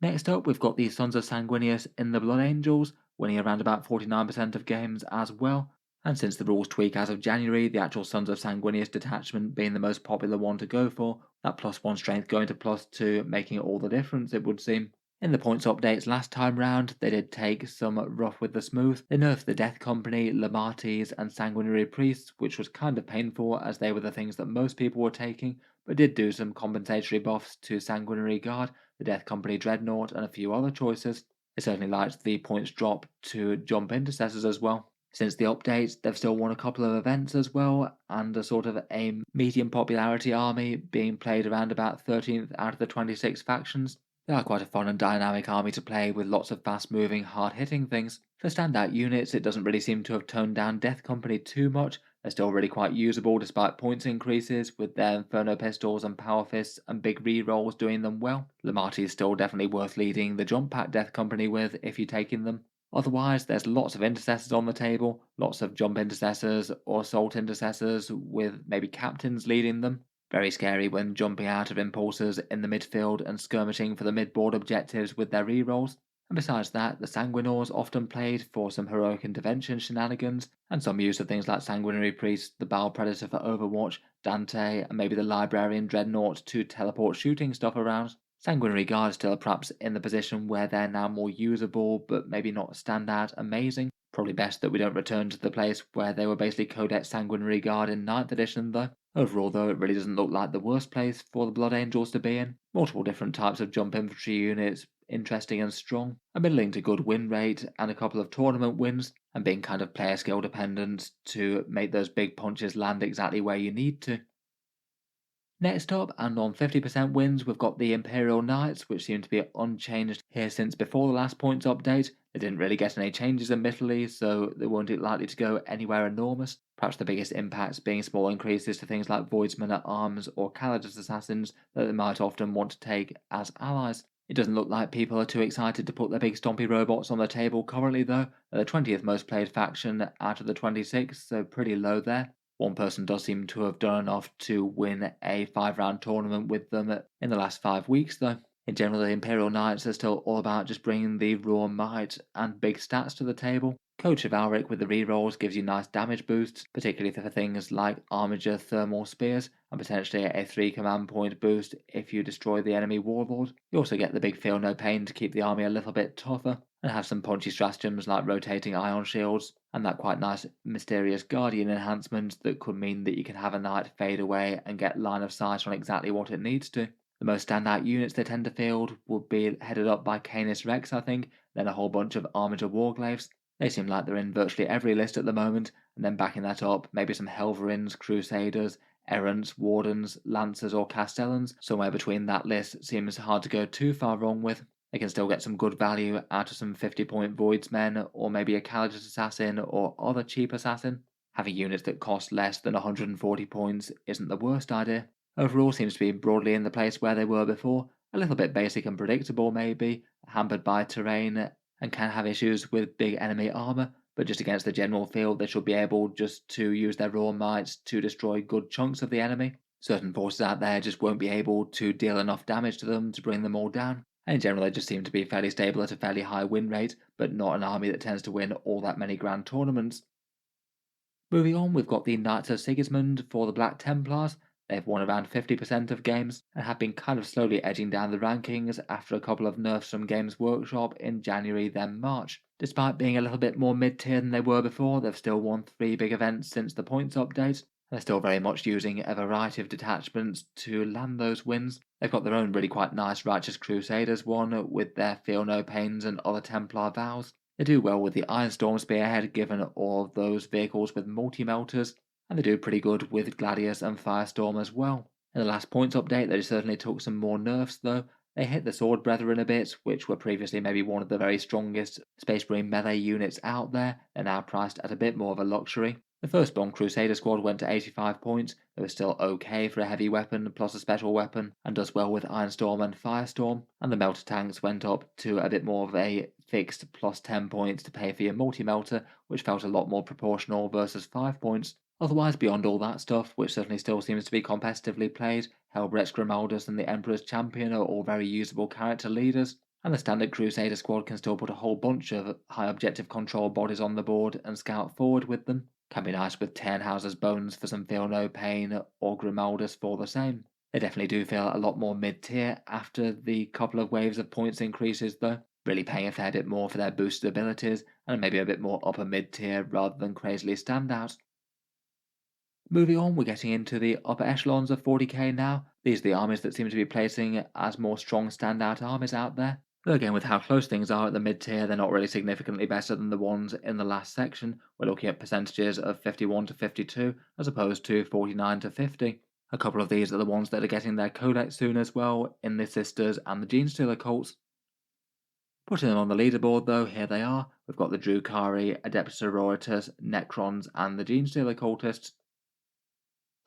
Speaker 1: Next up, we've got the Sons of Sanguinius in the Blood Angels, winning around about 49% of games as well. And since the rules tweak as of January, the actual Sons of Sanguinius detachment being the most popular one to go for, that +1 strength going to +2 making all the difference, it would seem. In the points updates last time round, they did take some rough with the smooth. They nerfed the Death Company, Lamates, and Sanguinary Priests, which was kind of painful as they were the things that most people were taking, but did do some compensatory buffs to Sanguinary Guard, the Death Company Dreadnought, and a few other choices. They certainly liked the points drop to jump intercessors as well. Since the update, they've still won a couple of events as well, and a sort of a medium popularity army, being played around about 13th out of the 26 factions. They are quite a fun and dynamic army to play with lots of fast moving, hard hitting things. For standout units, it doesn't really seem to have toned down Death Company too much. They're still really quite usable despite points increases, with their Inferno Pistols and Power Fists and big rerolls doing them well. Lamati is still definitely worth leading the Jump Pack Death Company with if you're taking them. Otherwise, there's lots of intercessors on the table, lots of jump intercessors or assault intercessors with maybe captains leading them. Very scary when jumping out of impulsors in the midfield and skirmishing for the mid-board objectives with their rerolls. And besides that, the Sanguinors often played for some heroic intervention shenanigans, and some use of things like Sanguinary Priest, the Baal Predator for Overwatch, Dante, and maybe the Librarian Dreadnought to teleport shooting stuff around. Sanguinary Guard still perhaps in the position where they're now more usable, but maybe not standout amazing. Probably best that we don't return to the place where they were basically Codex Sanguinary Guard in 9th edition though. Overall though, it really doesn't look like the worst place for the Blood Angels to be in. Multiple different types of jump infantry units, interesting and strong, a middling to good win rate, and a couple of tournament wins, and being kind of player skill dependent to make those big punches land exactly where you need to. Next up, and on 50% wins, we've got the Imperial Knights, which seem to be unchanged here since before the last points update. They didn't really get any changes admittedly, so they weren't likely to go anywhere enormous. Perhaps the biggest impacts being small increases to things like Voidsmen at Arms or Calidus Assassins that they might often want to take as allies. It doesn't look like people are too excited to put their big stompy robots on the table currently though. They're the 20th most played faction out of the 26, so pretty low there. One person does seem to have done enough to win a 5-round tournament with them in the last 5 weeks, though. In general, the Imperial Knights are still all about just bringing the raw might and big stats to the table. Code Chivalric with the rerolls gives you nice damage boosts, particularly for things like Armiger Thermal Spears, and potentially a 3 command point boost if you destroy the enemy warlord. You also get the big Feel No Pain to keep the army a little bit tougher, and have some punchy stratagems like rotating ion shields, and that quite nice mysterious guardian enhancement that could mean that you can have a knight fade away and get line of sight on exactly what it needs to. The most standout units they tend to field would be headed up by Canis Rex, I think, then a whole bunch of Armiger Warglaves. They seem like they're in virtually every list at the moment, and then backing that up, maybe some Helverins, Crusaders, Errants, Wardens, Lancers or Castellans. Somewhere between that list seems hard to go too far wrong with. They can still get some good value out of some 50-point Voidsmen, or maybe a Calidus Assassin or other cheap assassin. Having units that cost less than 140 points isn't the worst idea. Overall seems to be broadly in the place where they were before, a little bit basic and predictable maybe, hampered by terrain, and can have issues with big enemy armor, but just against the general field they should be able just to use their raw might to destroy good chunks of the enemy. Certain forces out there just won't be able to deal enough damage to them to bring them all down. And in general, they just seem to be fairly stable at a fairly high win rate, but not an army that tends to win all that many grand tournaments. Moving on, we've got the Knights of Sigismund for the Black Templars. They've won around 50% of games and have been kind of slowly edging down the rankings after a couple of nerfs from Games Workshop in January then March. Despite being a little bit more mid-tier than they were before, they've still won 3 big events since the points update. They're still very much using a variety of detachments to land those wins. They've got their own really quite nice Righteous Crusaders one with their Feel No Pains and other Templar vows. They do well with the Ironstorm Spearhead given all those vehicles with multi-melters, and they do pretty good with Gladius and Firestorm as well. In the last points update they certainly took some more nerfs though. They hit the Sword Brethren a bit, which were previously maybe one of the very strongest Space Marine melee units out there. They're now priced at a bit more of a luxury. The firstborn Crusader squad went to 85 points, it was still okay for a heavy weapon plus a special weapon, and does well with Ironstorm and Firestorm, and the Melter tanks went up to a bit more of a fixed plus 10 points to pay for your multi-melter, which felt a lot more proportional versus 5 points. Otherwise, beyond all that stuff, which certainly still seems to be competitively played, Helbrecht Grimaldus and the Emperor's Champion are all very usable character leaders, and the standard Crusader squad can still put a whole bunch of high objective control bodies on the board and scout forward with them. Can be nice with Tannhauser's Bones for some Feel No Pain, or Grimaldus for the same. They definitely do feel a lot more mid-tier after the couple of waves of points increases though, really paying a fair bit more for their boosted abilities, and maybe a bit more upper mid-tier rather than crazily standout. Moving on, we're getting into the upper echelons of 40k now. These are the armies that seem to be placing as more strong standout armies out there. Though again, with how close things are at the mid-tier, they're not really significantly better than the ones in the last section. We're looking at percentages of 51 to 52 as opposed to 49 to 50. A couple of these are the ones that are getting their codex soon as well, in the Sisters and the Genestealer Cults. Putting them on the leaderboard though, here they are. We've got the Drukhari, Adepta Sororitas, Necrons and the Genestealer Cultists.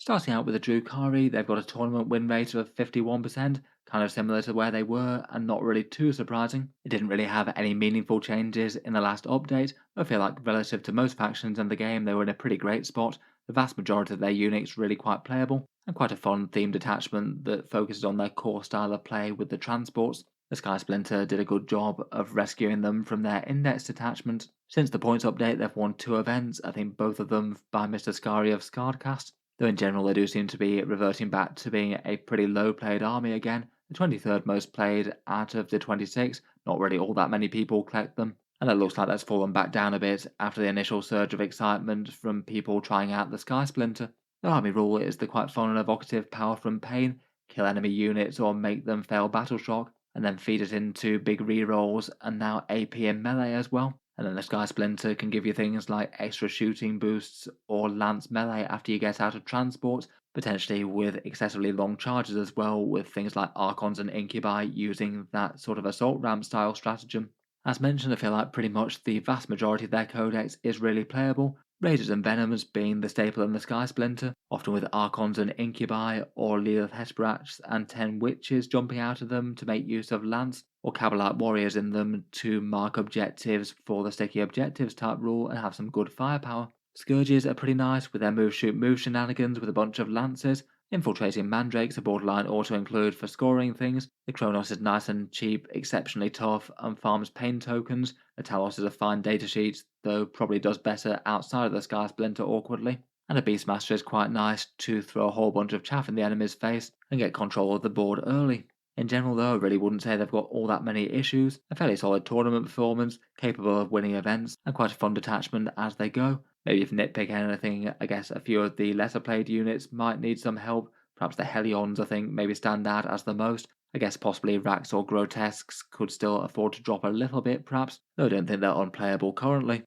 Speaker 1: Starting out with the Drukhari, they've got a tournament win rate of 51%, kind of similar to where they were, and not really too surprising. It didn't really have any meaningful changes in the last update, but I feel like relative to most factions in the game, they were in a pretty great spot. The vast majority of their units really quite playable, and quite a fun themed detachment that focuses on their core style of play with the transports. The Sky Splinter did a good job of rescuing them from their index detachment. Since the points update, they've won 2 events, I think both of them by Mr. Scary of Scarcast. Though in general they do seem to be reverting back to being a pretty low played army again, the 23rd most played out of the 26, not really all that many people collect them, and it looks like that's fallen back down a bit after the initial surge of excitement from people trying out the Sky Splinter. The army rule is the quite fun and evocative power from pain, kill enemy units or make them fail battle shock, and then feed it into big rerolls and now AP and melee as well. And then the Sky Splinter can give you things like extra shooting boosts or lance melee after you get out of transport, potentially with excessively long charges as well, with things like Archons and Incubi using that sort of assault ramp style stratagem. As mentioned, I feel like pretty much the vast majority of their codex is really playable, Raiders and Venoms being the staple in the Sky Splinter, often with Archons and Incubi, or Lilith Hesperachs and 10 Witches jumping out of them to make use of Lance, or Cabalite Warriors in them to mark objectives for the sticky objectives type rule and have some good firepower. Scourges are pretty nice with their move shoot move shenanigans with a bunch of Lances. Infiltrating Mandrakes are borderline auto-include for scoring things. The Kronos is nice and cheap, exceptionally tough, and farms pain tokens. The Talos is a fine datasheet, though probably does better outside of the Sky Splinter awkwardly. And a Beastmaster is quite nice to throw a whole bunch of chaff in the enemy's face and get control of the board early. In general though, I really wouldn't say they've got all that many issues, a fairly solid tournament performance, capable of winning events, and quite a fun detachment as they go. Maybe if nitpick anything, I guess a few of the lesser played units might need some help. Perhaps the Hellions, I think, maybe stand out as the most. I guess possibly Rax or Grotesques could still afford to drop a little bit, perhaps, though I don't think they're unplayable currently.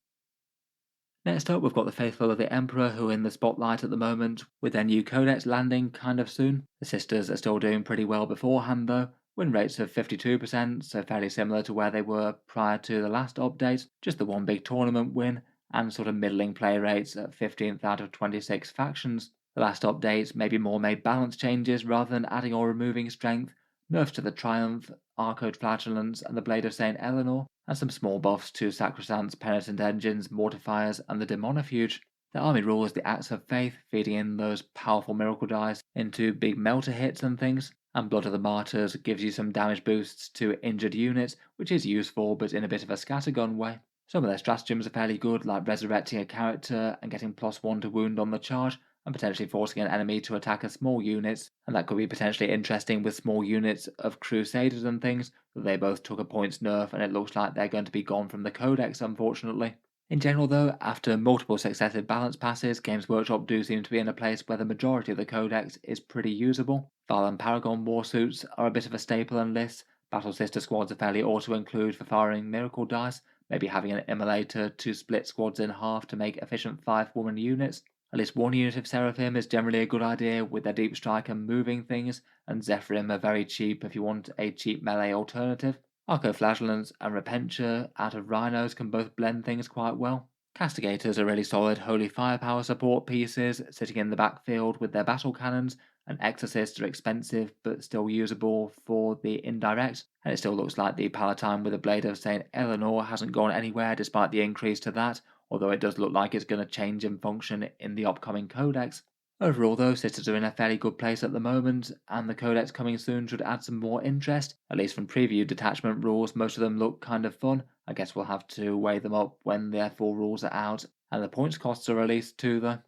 Speaker 1: Next up, we've got the Faithful of the Emperor, who are in the spotlight at the moment, with their new codex landing kind of soon. The Sisters are still doing pretty well beforehand, though. Win rates of 52%, so fairly similar to where they were prior to the last update, just the one big tournament win, and sort of middling play rates at 15th out of 26 factions. The last update maybe more made balance changes rather than adding or removing strength, nerfs to the Triumph, Arcode Flagellants, and the Blade of St. Eleanor, and some small buffs to Sacrosanct, Penitent Engines, Mortifiers, and the Demonofuge. The army rule is the Acts of Faith, feeding in those powerful miracle dice into big melter hits and things, and Blood of the Martyrs gives you some damage boosts to injured units, which is useful but in a bit of a scattergun way. Some of their stratagems are fairly good, like resurrecting a character and getting +1 to wound on the charge, and potentially forcing an enemy to attack a small units, and that could be potentially interesting with small units of Crusaders and things. They both took a points nerf, and it looks like they're going to be gone from the codex, unfortunately. In general, though, after multiple successive balance passes, Games Workshop do seem to be in a place where the majority of the codex is pretty usable. Val and Paragon warsuits are a bit of a staple in lists. Battle Sister squads are fairly auto-include for firing miracle dice, maybe having an immolator to split squads in half to make efficient 5-woman units. At least one unit of Seraphim is generally a good idea with their deep strike and moving things, and Zephyrim are very cheap if you want a cheap melee alternative. Arcoflagellants and Repentia out of Rhinos can both blend things quite well. Castigators are really solid holy firepower support pieces, sitting in the backfield with their battle cannons, and Exorcists are expensive but still usable for the indirect, and it still looks like the Palatine with the Blade of St. Eleanor hasn't gone anywhere despite the increase to that, although it does look like it's going to change in function in the upcoming codex. Overall though, Sisters are in a fairly good place at the moment, and the codex coming soon should add some more interest. At least from preview detachment rules, most of them look kind of fun. I guess we'll have to weigh them up when their full rules are out, and the points costs are released too though.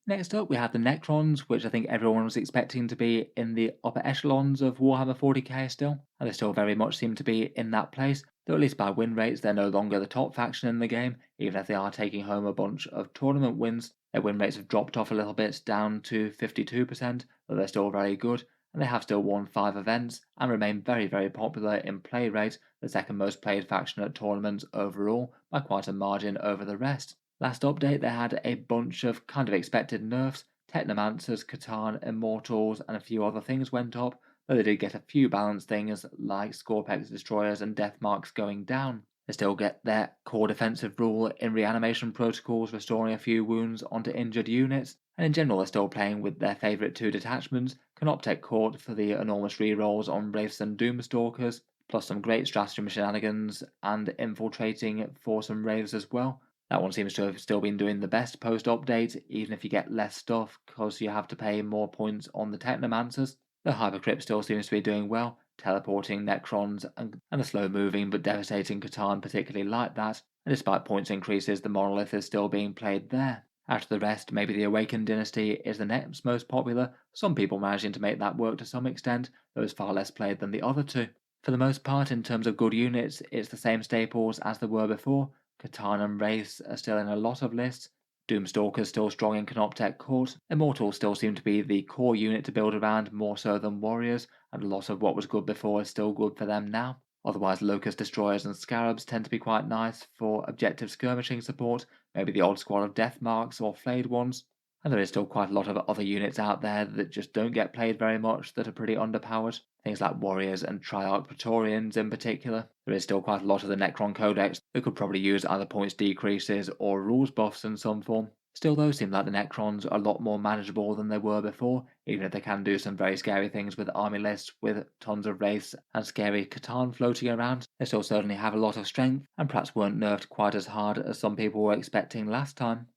Speaker 1: Next up, we have the Necrons, which I think everyone was expecting to be in the upper echelons of Warhammer 40k still, and they still very much seem to be in that place, though at least by win rates they're no longer the top faction in the game, even if they are taking home a bunch of tournament wins. Their win rates have dropped off a little bit, down to 52%, though they're still very good, and they have still won 5 events and remain very popular in play rate, the second most played faction at tournaments overall by quite a margin over the rest. Last update they had a bunch of kind of expected nerfs. Technomancers, Catan, Immortals, and a few other things went up, though they did get a few balanced things like Scorpex Destroyers and Death Marks going down. They still get their core defensive rule in reanimation protocols, restoring a few wounds onto injured units, and in general they're still playing with their favourite 2 detachments, Canoptech Court for the enormous rerolls on Wraiths and Doomstalkers, plus some great stratagem shenanigans and infiltrating for some Wraiths as well. That one seems to have still been doing the best post-update, even if you get less stuff, because you have to pay more points on the Technomancers. The Hypercrypt still seems to be doing well, teleporting Necrons and the slow-moving but devastating Catan particularly like that, and despite points increases, the Monolith is still being played there. Out of the rest, maybe the Awakened Dynasty is the next most popular, some people managing to make that work to some extent, though it's far less played than the other two. For the most part, in terms of good units, it's the same staples as there were before. Catan and Wraiths are still in a lot of lists. Doomstalkers still strong in Canoptech Court. Immortals still seem to be the core unit to build around more so than Warriors, and a lot of what was good before is still good for them now. Otherwise, Locust Destroyers and Scarabs tend to be quite nice for objective skirmishing support, maybe the odd squad of Death Marks or Flayed ones. And there is still quite a lot of other units out there that just don't get played very much that are pretty underpowered. Things like Warriors and Triarch Praetorians in particular. There is still quite a lot of the Necron Codex that could probably use either points decreases or rules buffs in some form. Still though, seem like the Necrons are a lot more manageable than they were before, even if they can do some very scary things with army lists with tons of Wraiths and scary Catan floating around. They still certainly have a lot of strength, and perhaps weren't nerfed quite as hard as some people were expecting last time.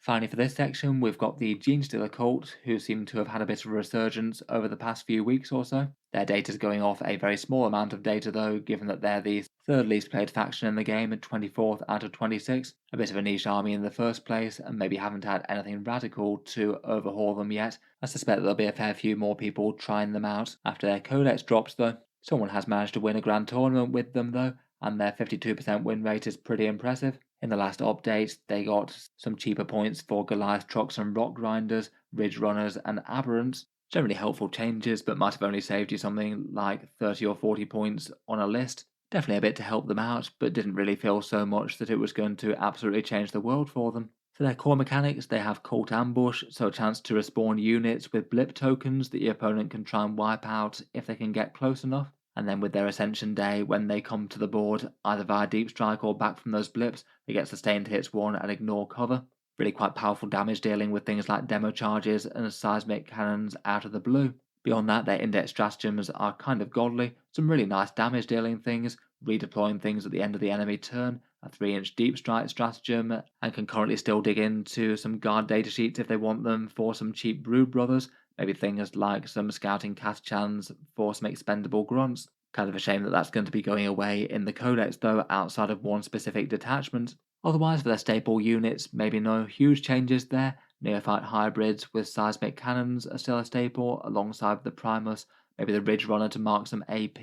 Speaker 1: Finally, for this section, we've got the Genestealer Cults, who seem to have had a bit of a resurgence over the past few weeks or so. Their data's going off a very small amount of data though, given that they're the third least played faction in the game at 24th out of 26, a bit of a niche army in the first place, and maybe haven't had anything radical to overhaul them yet. I suspect that there'll be a fair few more people trying them out after their codex drops though. Someone has managed to win a grand tournament with them though, and their 52% win rate is pretty impressive. In the last update, they got some cheaper points for Goliath trucks and rock grinders, ridge runners, and aberrants. Generally helpful changes, but might have only saved you something like 30 or 40 points on a list. Definitely a bit to help them out, but didn't really feel so much that it was going to absolutely change the world for them. For their core mechanics, they have Cult Ambush, so a chance to respawn units with blip tokens that your opponent can try and wipe out if they can get close enough. And then with their Ascension Day, when they come to the board, either via Deep Strike or back from those blips, they get sustained hits 1 and ignore cover. Really quite powerful damage dealing with things like demo charges and seismic cannons out of the blue. Beyond that, their index stratagems are kind of godly, some really nice damage dealing things, redeploying things at the end of the enemy turn, a 3-inch deep strike stratagem, and can currently still dig into some guard datasheets if they want them for some cheap Brood Brothers, maybe things like some scouting Kathchans for some expendable grunts. Kind of a shame that that's going to be going away in the codex though, outside of one specific detachment. Otherwise, for their staple units, maybe no huge changes there. Neophyte hybrids with seismic cannons are still a staple, alongside the Primus, maybe the Ridge Runner to mark some AP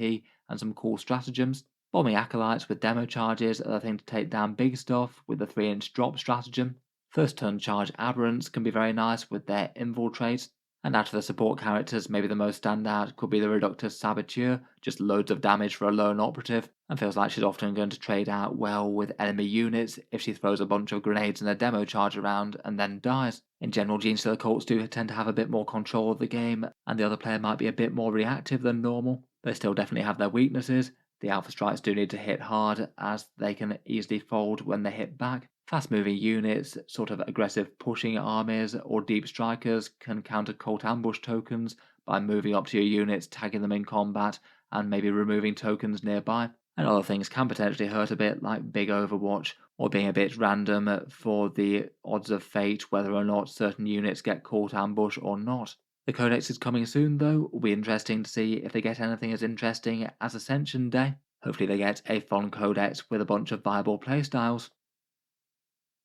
Speaker 1: and some cool stratagems. Bombing Acolytes with demo charges are the thing to take down big stuff with the 3-inch drop stratagem. First turn charge Aberrants can be very nice with their Infiltrate. And out of the support characters, maybe the most standout could be the Reductus Saboteur, just loads of damage for a lone operative, and feels like she's often going to trade out well with enemy units if she throws a bunch of grenades and a demo charge around and then dies. In general, Genestealer Cults do tend to have a bit more control of the game, and the other player might be a bit more reactive than normal. They still definitely have their weaknesses. The Alpha Strikes do need to hit hard, as they can easily fold when they hit back. Fast-moving units, sort of aggressive pushing armies, or deep strikers can counter Cult Ambush tokens by moving up to your units, tagging them in combat, and maybe removing tokens nearby. And other things can potentially hurt a bit, like Big Overwatch, or being a bit random for the odds of fate whether or not certain units get Cult Ambush or not. The Codex is coming soon though, will be interesting to see if they get anything as interesting as Ascension Day. Hopefully they get a fun Codex with a bunch of viable playstyles.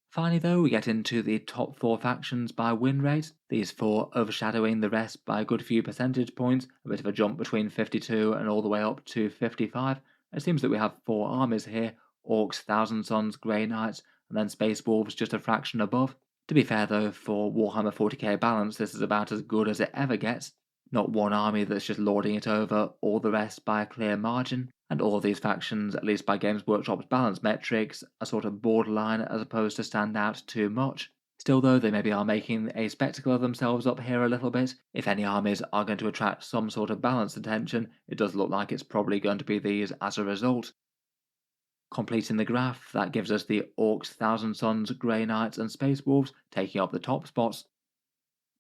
Speaker 1: Finally though, we get into the top 4 factions by win rate, these 4 overshadowing the rest by a good few percentage points, a bit of a jump between 52 and all the way up to 55. It seems that we have 4 armies here, Orks, Thousand Sons, Grey Knights, and then Space Wolves just a fraction above. To be fair though, for Warhammer 40k balance, this is about as good as it ever gets. Not one army that's just lording it over all the rest by a clear margin, and all of these factions, at least by Games Workshop's balance metrics, are sort of borderline as opposed to stand out too much. Still though, they maybe are making a spectacle of themselves up here a little bit. If any armies are going to attract some sort of balanced attention, it does look like it's probably going to be these as a result. Completing the graph, that gives us the Orks, Thousand Sons, Grey Knights and Space Wolves taking up the top spots.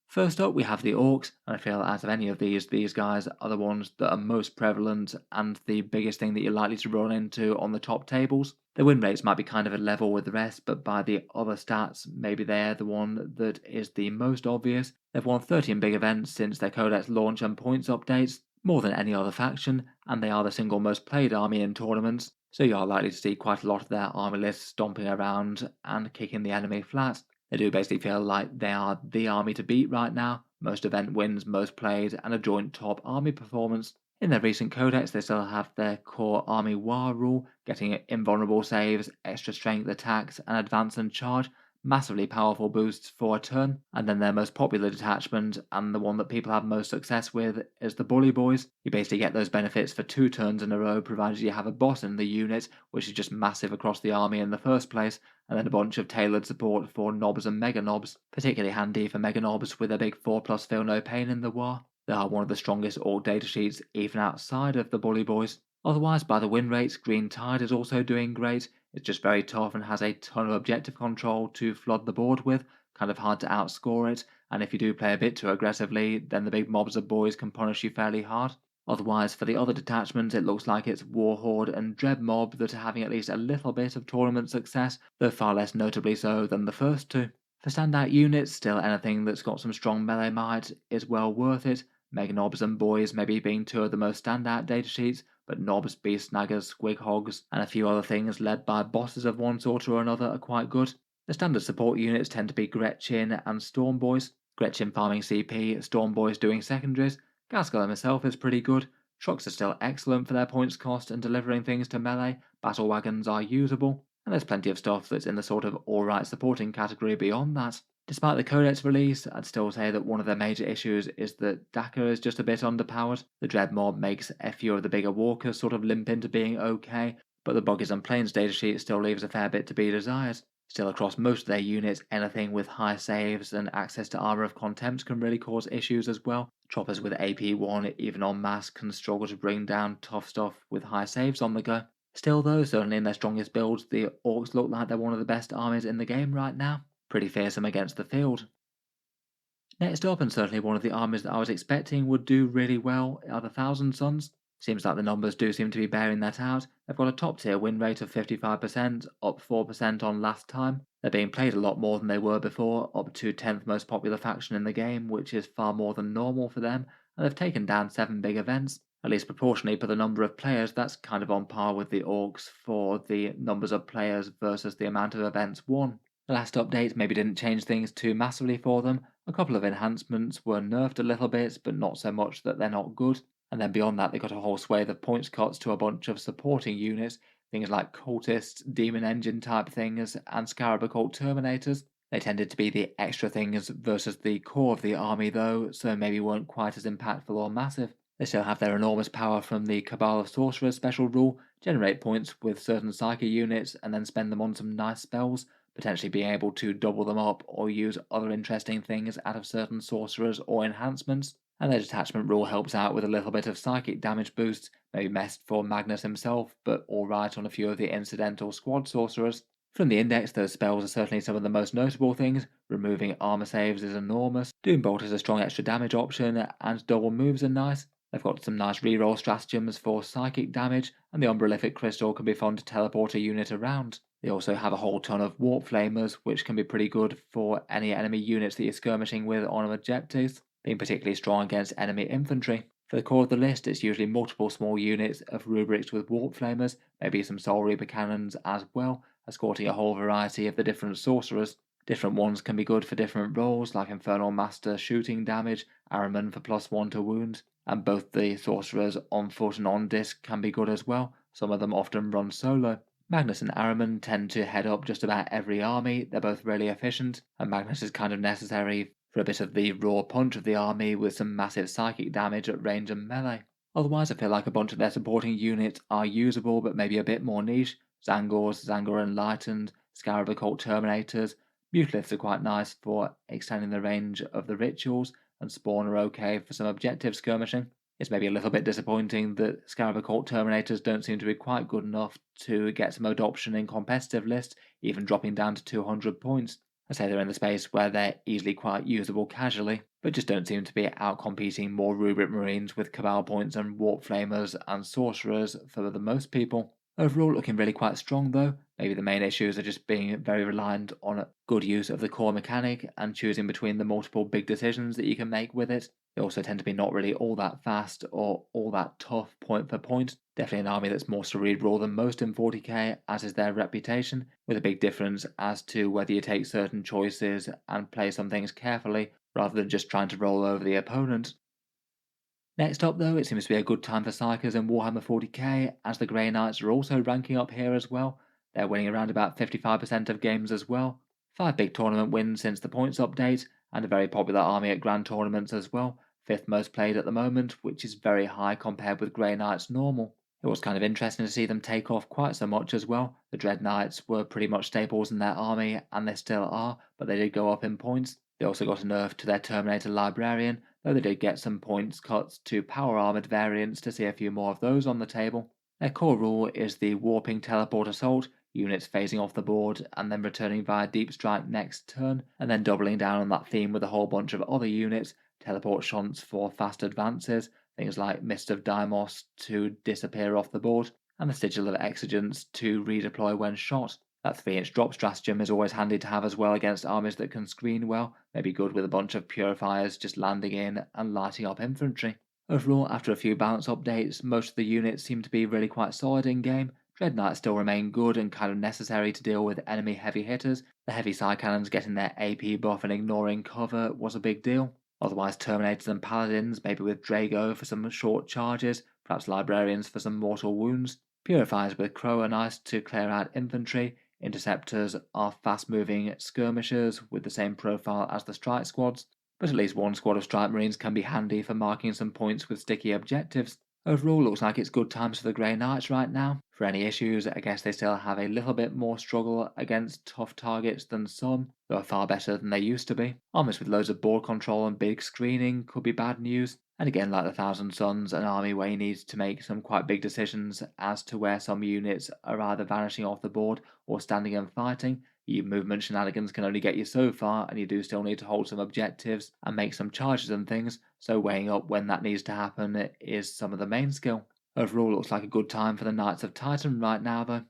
Speaker 1: First up, we have the Orks, and I feel out of any of these guys are the ones that are most prevalent and the biggest thing that you're likely to run into on the top tables. The win rates might be kind of at level with the rest, but by the other stats, maybe they're the one that is the most obvious. They've won 13 big events since their Codex launch and points updates, more than any other faction, and they are the single most played army in tournaments, so you are likely to see quite a lot of their army lists stomping around and kicking the enemy flat. They do basically feel like they are the army to beat right now. Most event wins, most played, and a joint top army performance. In their recent codex, they still have their core army war rule, getting invulnerable saves, extra strength attacks, and advance and charge, massively powerful boosts for a turn. And then their most popular detachment, and the one that people have most success with, is the Bully Boys. You basically get those benefits for 2 turns in a row, provided you have a boss in the unit, which is just massive across the army in the first place, and then a bunch of tailored support for knobs and mega knobs, particularly handy for mega knobs with a big 4+ feel no pain in the war. They are one of the strongest Orc datasheets even outside of the Bully Boys. Otherwise, by the win rates, Green Tide is also doing great. It's just very tough and has a ton of objective control to flood the board with, kind of hard to outscore it, and if you do play a bit too aggressively, then the big mobs of boys can punish you fairly hard. Otherwise, for the other detachments, it looks like it's Warhorde and Dread Mob that are having at least a little bit of tournament success, though far less notably so than the first two. For standout units, still anything that's got some strong melee might is well worth it. Mega Knobs and Boys maybe being 2 of the most standout datasheets, but Knobs, Beast Snaggers, Squig Hogs, and a few other things led by bosses of one sort or another are quite good. The standard support units tend to be Gretchin and Storm Boys. Gretchin farming CP, Storm Boys doing secondaries. Gaskell himself is pretty good. Trucks are still excellent for their points cost and delivering things to melee. Battle wagons are usable, and there's plenty of stuff that's in the sort of alright supporting category beyond that. Despite the Codex release, I'd still say that one of their major issues is that Dakar is just a bit underpowered. The Dread Mob makes a few of the bigger walkers sort of limp into being okay, but the Buggies and Plains datasheet still leaves a fair bit to be desired. Still, across most of their units, anything with high saves and access to Armor of Contempt can really cause issues as well. Choppers with AP1, even en masse, can struggle to bring down tough stuff with high saves on the go. Still though, certainly in their strongest builds, the Orcs look like they're one of the best armies in the game right now. Pretty fearsome against the field. Next up, and certainly one of the armies that I was expecting would do really well, are the Thousand Sons. Seems like the numbers do seem to be bearing that out. They've got a top tier win rate of 55%, up 4% on last time. They're being played a lot more than they were before, up to 10th most popular faction in the game, which is far more than normal for them, and they've taken down 7 big events. At least proportionally per the number of players, that's kind of on par with the Orcs for the numbers of players versus the amount of events won. The last update maybe didn't change things too massively for them. A couple of enhancements were nerfed a little bit, but not so much that they're not good. And then beyond that, they got a whole swathe of points cuts to a bunch of supporting units, things like cultists, demon engine type things, and scarab occult terminators. They tended to be the extra things versus the core of the army though, so maybe weren't quite as impactful or massive. They still have their enormous power from the Cabal of Sorcerers special rule, generate points with certain Psyche units and then spend them on some nice spells, potentially being able to double them up or use other interesting things out of certain sorcerers or enhancements. And their detachment rule helps out with a little bit of psychic damage boosts, maybe messed for Magnus himself, but alright on a few of the incidental squad sorcerers. From the index, those spells are certainly some of the most notable things. Removing armor saves is enormous, Doombolt is a strong extra damage option, and double moves are nice. They've got some nice reroll stratagems for psychic damage, and the Umbralific Crystal can be fun to teleport a unit around. They also have a whole ton of Warp Flamers, which can be pretty good for any enemy units that you're skirmishing with on objectives, being particularly strong against enemy infantry. For the core of the list, it's usually multiple small units of rubrics with Warp Flamers, maybe some Soul Reaper cannons as well, escorting a whole variety of the different sorcerers. Different ones can be good for different roles, like Infernal Master shooting damage, Ahriman for +1 to wounds, and both the sorcerers on foot and on disc can be good as well. Some of them often run solo. Magnus and Ahriman tend to head up just about every army, they're both really efficient, and Magnus is kind of necessary for a bit of the raw punch of the army with some massive psychic damage at range and melee. Otherwise, I feel like a bunch of their supporting units are usable but maybe a bit more niche. Zangors, Zangor Enlightened, Scarab Occult Terminators. Mutaliths are quite nice for extending the range of the rituals, and Spawn are okay for some objective skirmishing. It's maybe a little bit disappointing that Scarab Occult Terminators don't seem to be quite good enough to get some adoption in competitive lists, even dropping down to 200 points. I say they're in the space where they're easily quite usable casually, but just don't seem to be outcompeting more Rubric Marines with Cabal points and Warp Flamers and Sorcerers for the most people. Overall, looking really quite strong though. Maybe the main issues are just being very reliant on a good use of the core mechanic and choosing between the multiple big decisions that you can make with it. They also tend to be not really all that fast or all that tough point for point. Definitely an army that's more cerebral than most in 40k, as is their reputation, with a big difference as to whether you take certain choices and play some things carefully rather than just trying to roll over the opponent. Next up though, it seems to be a good time for Psychers in Warhammer 40k, as the Grey Knights are also ranking up here as well. They're winning around about 55% of games as well. 5 big tournament wins since the points update, and a very popular army at grand tournaments as well. 5th most played at the moment, which is very high compared with Grey Knights normal. It was kind of interesting to see them take off quite so much as well. The Dread Knights were pretty much staples in their army, and they still are, but they did go up in points. They also got a nerf to their Terminator Librarian, though they did get some points cuts to power armoured variants to see a few more of those on the table. Their core rule is the Warping Teleport Assault, units phasing off the board and then returning via Deep Strike next turn, and then doubling down on that theme with a whole bunch of other units, teleport shunts for fast advances, things like Mist of Deimos to disappear off the board, and the Sigil of Exigence to redeploy when shot. That 3-inch drop stratagem is always handy to have as well against armies that can screen well, maybe good with a bunch of purifiers just landing in and lighting up infantry. Overall, after a few balance updates, most of the units seem to be really quite solid in game. Dread Knights still remain good and kind of necessary to deal with enemy heavy hitters. The heavy side cannons getting their AP buff and ignoring cover was a big deal. Otherwise, Terminators and Paladins, maybe with Drago for some short charges, perhaps Librarians for some mortal wounds. Purifiers with Crow are nice to clear out infantry. Interceptors are fast-moving skirmishers with the same profile as the strike squads, but at least one squad of strike marines can be handy for marking some points with sticky objectives. Overall, looks like it's good times for the Grey Knights right now. For any issues, I guess they still have a little bit more struggle against tough targets than some, though are far better than they used to be. Armies with loads of board control and big screening could be bad news, and again, like the Thousand Suns, an army where you need to make some quite big decisions as to where some units are either vanishing off the board or standing and fighting. Your movement shenanigans can only get you so far, and you do still need to hold some objectives and make some charges and things, so weighing up when that needs to happen is some of the main skill. Overall, looks like a good time for the Knights of Titan right now though.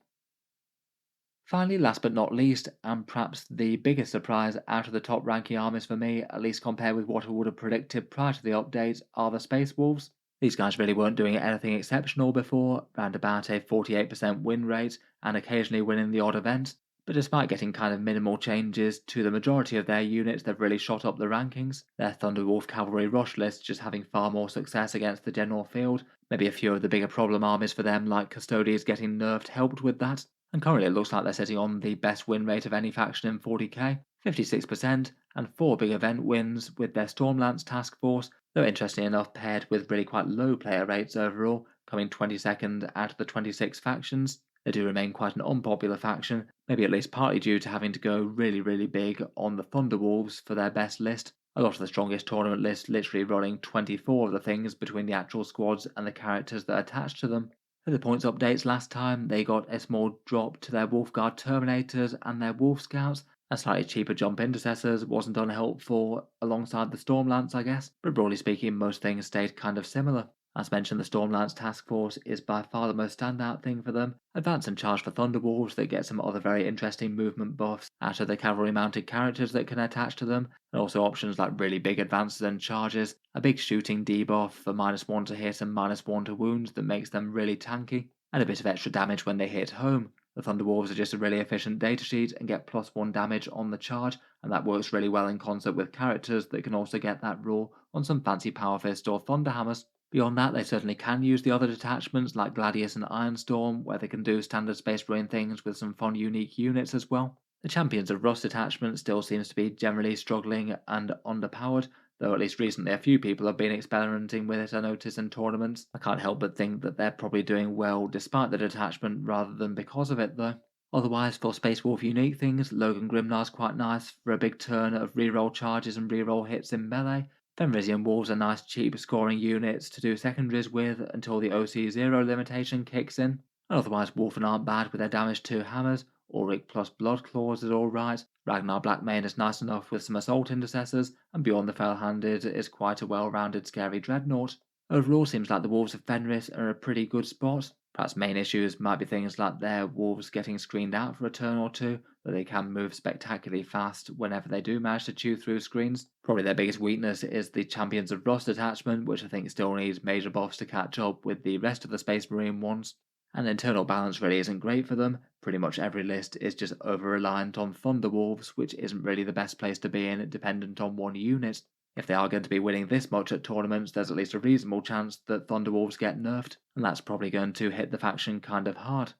Speaker 1: Finally, last but not least, and perhaps the biggest surprise out of the top ranking armies for me, at least compared with what I would have predicted prior to the update, are the Space Wolves. These guys really weren't doing anything exceptional before, around about a 48% win rate, and occasionally winning the odd event. But despite getting kind of minimal changes to the majority of their units, they've really shot up the rankings. Their Thunderwolf cavalry rush list just having far more success against the general field. Maybe a few of the bigger problem armies for them, like Custodes getting nerfed, helped with that. And currently it looks like they're sitting on the best win rate of any faction in 40k, 56%, and 4 big event wins with their Stormlance task force, though interestingly enough paired with really quite low player rates overall, coming 22nd out of the 26 factions. They do remain quite an unpopular faction, maybe at least partly due to having to go really big on the Thunderwolves for their best list. A lot of the strongest tournament lists literally rolling 24 of the things between the actual squads and the characters that are attached to them. For the points updates last time, they got a small drop to their Wolfguard Terminators and their Wolf Scouts, and slightly cheaper jump intercessors wasn't unhelpful alongside the Stormlance, I guess, but broadly speaking, most things stayed kind of similar. As mentioned, the Stormlance task force is by far the most standout thing for them. Advance and charge for Thunderwolves that get some other very interesting movement buffs out of the cavalry mounted characters that can attach to them, and also options like really big advances and charges, a big shooting debuff for -1 to hit and -1 to wounds that makes them really tanky, and a bit of extra damage when they hit home. The Thunderwolves are just a really efficient datasheet and get +1 damage on the charge, and that works really well in concert with characters that can also get that rule on some fancy Power Fist or Thunderhammers. Beyond that, they certainly can use the other detachments like Gladius and Ironstorm, where they can do standard Space Marine things with some fun unique units as well. The Champions of Rust attachment still seems to be generally struggling and underpowered, though at least recently a few people have been experimenting with it I notice in tournaments. I can't help but think that they're probably doing well despite the detachment rather than because of it though. Otherwise, for Space Wolf unique things, Logan Grimnar's quite nice for a big turn of reroll charges and reroll hits in melee. Fenrisian Wolves are nice cheap scoring units to do secondaries with until the OC0 limitation kicks in. And otherwise, Wolfen aren't bad with their damage 2 hammers. Ulrich plus Blood Claws is alright. Ragnar Blackmane is nice enough with some assault intercessors, and Beyond the Fell-Handed is quite a well-rounded scary dreadnought. Overall, seems like the Wolves of Fenris are a pretty good spot. Perhaps main issues might be things like their wolves getting screened out for a turn or two, though they can move spectacularly fast whenever they do manage to chew through screens. Probably their biggest weakness is the Champions of Rust attachment, which I think still needs major buffs to catch up with the rest of the Space Marine ones. And internal balance really isn't great for them. Pretty much every list is just over-reliant on Thunderwolves, which isn't really the best place to be in, dependent on one unit. If they are going to be winning this much at tournaments, there's at least a reasonable chance that Thunderwolves get nerfed, and that's probably going to hit the faction kind of hard.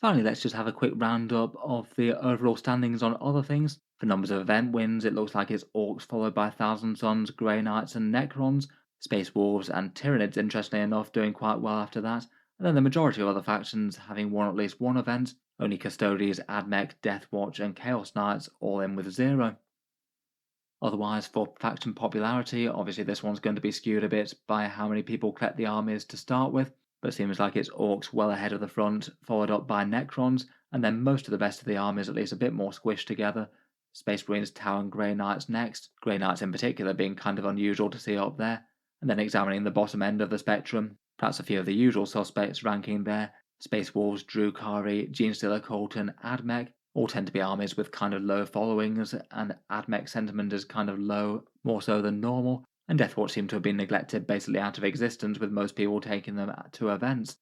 Speaker 1: Finally, let's just have a quick roundup of the overall standings on other things. For numbers of event wins, it looks like it's Orks followed by Thousand Sons, Grey Knights and Necrons, Space Wolves and Tyranids interestingly enough doing quite well after that, and then the majority of other factions having won at least one event, only Custodes, Admech, Deathwatch and Chaos Knights all in with 0. Otherwise, for faction popularity, obviously this one's going to be skewed a bit by how many people collect the armies to start with, but it seems like it's Orks well ahead of the front, followed up by Necrons, and then most of the rest of the armies at least a bit more squished together. Space Marines, Tau and Grey Knights next, Grey Knights in particular being kind of unusual to see up there, and then examining the bottom end of the spectrum, perhaps a few of the usual suspects ranking there, Space Wolves, Drukhari, Genestealer Cult and Admech, all tend to be armies with kind of low followings, and Admech sentiment is kind of low, more so than normal, and Deathwatch seem to have been neglected basically out of existence with most people taking them to events.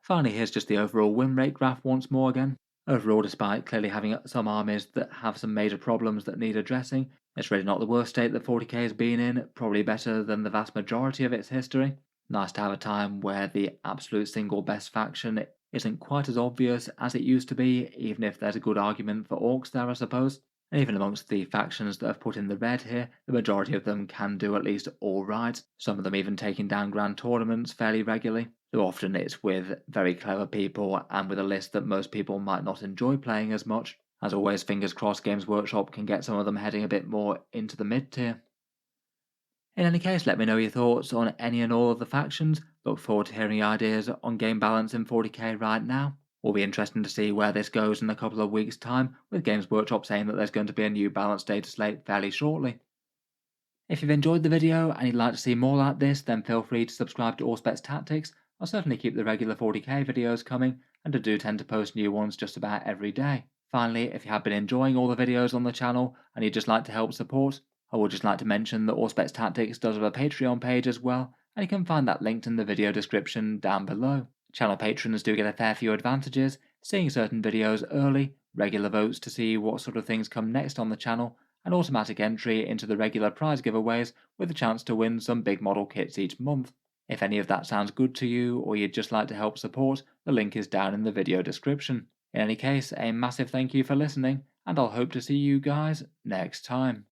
Speaker 1: Finally, here's just the overall win rate graph once more again. Overall, despite clearly having some armies that have some major problems that need addressing, it's really not the worst state that 40k has been in, probably better than the vast majority of its history. Nice to have a time where the absolute single best faction isn't quite as obvious as it used to be, even if there's a good argument for Orks there, I suppose. And even amongst the factions that have put in the red here, the majority of them can do at least alright, some of them even taking down grand tournaments fairly regularly, though often it's with very clever people and with a list that most people might not enjoy playing as much. As always, fingers crossed Games Workshop can get some of them heading a bit more into the mid-tier. In any case, let me know your thoughts on any and all of the factions. Look forward to hearing your ideas on game balance in 40k right now. Will be interesting to see where this goes in a couple of weeks' time, with Games Workshop saying that there's going to be a new balanced data slate fairly shortly. If you've enjoyed the video and you'd like to see more like this, then feel free to subscribe to Auspex Tactics. I'll certainly keep the regular 40k videos coming, and I do tend to post new ones just about every day. Finally, if you have been enjoying all the videos on the channel and you'd just like to help support, I would just like to mention that Auspex Tactics does have a Patreon page as well, and you can find that linked in the video description down below. Channel patrons do get a fair few advantages, seeing certain videos early, regular votes to see what sort of things come next on the channel, and automatic entry into the regular prize giveaways with a chance to win some big model kits each month. If any of that sounds good to you or you'd just like to help support, the link is down in the video description. In any case, a massive thank you for listening, and I'll hope to see you guys next time.